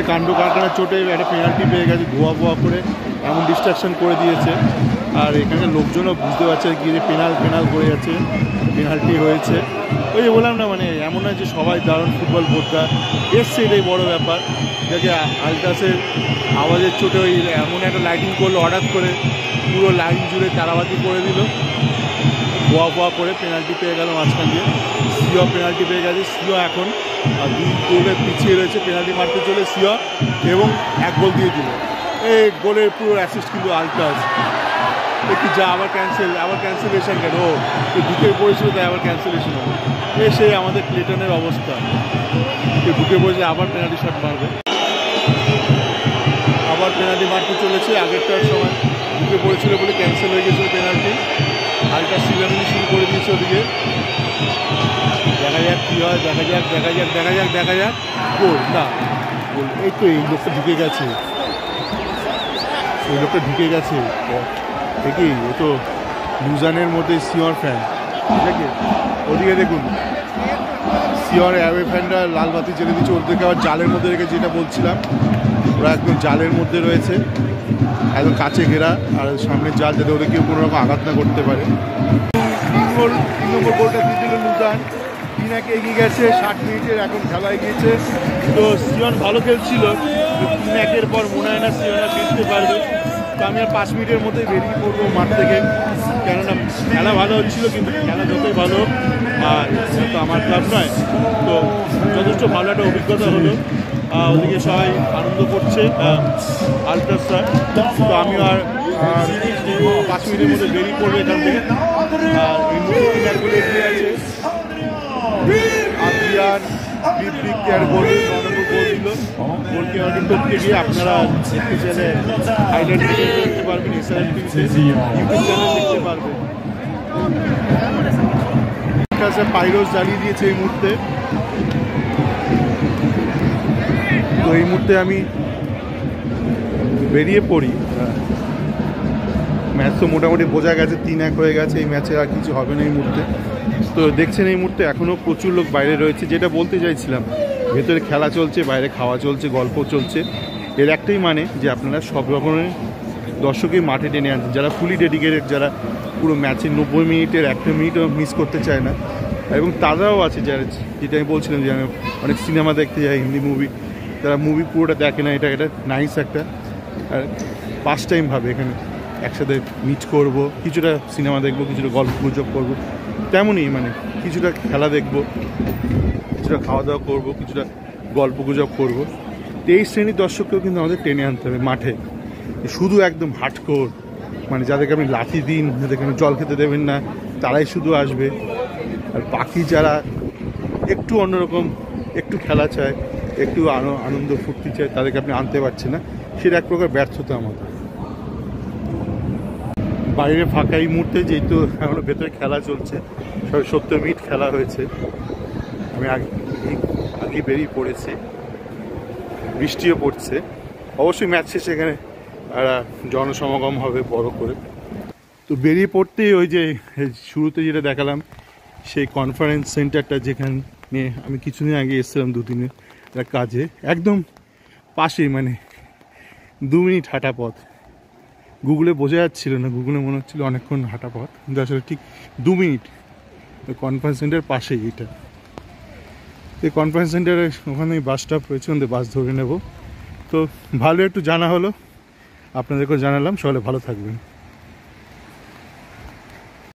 কাণ্ড কারখানার চোটে একটা পেনাল্টি পেয়ে গেছে, ধোয়া করে এমন ডিস্ট্রাকশন করে দিয়েছে। আর এখানে লোকজনও বুঝতে পারছে কি যে পেনাল করে যাচ্ছে, পেনাল্টি হয়েছে। ওই যে বললাম না, মানে এমন নয় যে সবাই দারুণ ফুটবল বোঝা এসছে, এটাই বড় ব্যাপার। যাকে আল্ট্রাসের আওয়াজের চোটে ওই এমন একটা লাইটিং করলো, হঠাৎ করে পুরো লাইন জুড়ে তারাবাতি করে দিল, ধোয়া করে পেনাল্টি পেয়ে গেল মাঝখান দিয়ে। সিও পেনাল্টি পেয়ে গেছে, সিও এখন 2 গোলে পিছিয়ে রয়েছে, পেনাল্টি মারতে চলে সিও এবং 1 গোল দিয়ে দিল। এই গোলের পুরো অ্যাসিস্ট কিন্তু আল্ট্রাস। একটু যা আবার ক্যান্সেলেশন কেন, ও ঢুকে পড়েছিল তাই আবার ক্যান্সেলেশন হবে। সেই আমাদের ক্লেটনের অবস্থা, ঢুকে পড়েছে, আবার পেনাল্টি শট মারবে, আবার পেনাল্টি মারতে চলেছে। আগেরটার সময় ঢুকে পড়েছিল বলে ক্যান্সেল হয়ে গেছিল পেনাল্টি। আল্ট্রাস সিলামিনি শুরু করে দিয়েছে ওদিকে, দেখা যাক কী হয়, দেখা যাক দেখা যাক দেখা যাক দেখা যাক। গোল না, গোল। এই তো এই লোকটা ঢুকে গেছে, এই লোকটা ঢুকে গেছে দেখি। ও তো লুজানের মধ্যে সিওর ফ্যান, ঠিক আছে। ওদিকে দেখুন সিওর অ্যাওয়ে ফ্যানরা লাল বাতি জ্বেলে দিচ্ছে, ওদেরকে আবার জালের মধ্যে রেখে, যেটা বলছিলাম ওরা একদম জালের মধ্যে রয়েছে, একদম কাছে ঘেরা, আর সামনের জাল যাতে ওদের কেউ কোনো রকম আঘাত না করতে পারে। 3 নম্বর গোলটা দিয়ে দিল লুজান, 3-1 এগিয়ে গেছে। 60 মিনিটের এখন খেলা এগিয়েছে। তো সিওন ভালো খেলছিল, 3-1 পর মনে হয় না সিওনা ফিরতে পারবে। তো আমি আর 5 মিনিটের মধ্যেই বেরিয়ে পড়বো মাঠ থেকে, কেননা খেলা ভালো হচ্ছিলো, কিন্তু খেলা যতই ভালো আর তো আমার ক্লাব নয়, তো যথেষ্ট ভালো একটা অভিজ্ঞতা হলো। ওদিকে সবাই আনন্দ করছে আলট্রাসরা। তো আমি আর 5 মিনিটের মধ্যে বেরিয়ে পড়বো এখান থেকে। আর এই মুহূর্তে এগিয়ে আছে আদ্রিয়ান, গোল দিল। গোলকে টপকে গিয়ে আপনারা দেখতে চাইলে হাইলাইট দেখতে পারবেন, এসআরএম টিভিতে ইউটিউব চ্যানেল দেখতে পারবেন। পাইরোস জ্বালিয়ে দিয়েছে এই মুহূর্তে। তো এই মুহূর্তে আমি বেরিয়ে পড়ি। ম্যাচ তো মোটামুটি বোঝা গেছে, 3-1 হয়ে গেছে। এই ম্যাচে আর কিছু হবে না এই মুহূর্তে। তো দেখছেন এই মুহূর্তে এখনও প্রচুর লোক বাইরে রয়েছে। যেটা বলতে চাইছিলাম, ভেতরে খেলা চলছে, বাইরে খাওয়া চলছে, গল্প চলছে। এর একটাই মানে যে আপনারা সব রকমের দর্শকই মাঠে টেনে আনছেন, যারা ফুলি ডেডিকেটেড, যারা পুরো ম্যাচের 90 মিনিটের 1 মিনিটও মিস করতে চায় না। এবং তারাও আছে যারা, যেটা আমি বলছিলাম যে আমি অনেক সিনেমা দেখতে যাই, হিন্দি মুভি, তারা মুভি পুরোটা দেখে না। এটা নাইস একটা, আর 5 টাইম ভাবে এখানে একসাথে মিট করব, কিছুটা সিনেমা দেখব, কিছুটা গল্প গুজব করবো। তেমনই মানে কিছুটা খেলা দেখব, কিছুটা খাওয়া দাওয়া করবো, কিছুটা গল্প গুজব করবো। তো এই শ্রেণীর দর্শককেও কিন্তু আমাদের টেনে আনতে হবে মাঠে। শুধু একদম হার্ডকোর, মানে যাদেরকে আপনি লাথি দিন, যাদেরকে আপনি জল খেতে দেবেন না, তারাই শুধু আসবে। আর বাকি যারা একটু অন্যরকম, একটু খেলা চায়, একটু আনন্দ ফুর্তি চায়, তাদেরকে আপনি আনতে পারছেন না। সেটা এক প্রকার ব্যর্থতা আমাদের। বাইরে ফাঁকা এই মুহূর্তে, যেহেতু এখনো ভেতরে খেলা চলছে, 70 মিনিট খেলা হয়েছে। আমি আগে বেরিয়ে পড়েছি, বৃষ্টিও পড়ছে। অবশ্যই ম্যাচ শেষে এখানে জনসমাগম হবে বড় করে। তো বেরিয়ে পড়তেই ওই যে শুরুতে যেটা দেখালাম, সেই কনফারেন্স সেন্টারটা, যেখানে আমি কিছুদিন আগে এসেছিলাম 2 দিনের একটা কাজে, একদম পাশেই, মানে 2 মিনিট হাঁটা পথ। গুগলে বোঝা যাচ্ছিল না, গুগলে মনে হচ্ছিল অনেকক্ষণ হাঁটা পথ, কিন্তু আসলে ঠিক 2 মিনিট। ওই কনফারেন্স সেন্টার পাশেই এটা। এই কনফারেন্স সেন্টারে ওখানে বাস স্টপ রয়েছে, ওখানে বাস ধরে নেব। তো ভালো একটু জানা হলো, আপনাদেরকেও জানালাম। সবাই ভালো থাকবেন।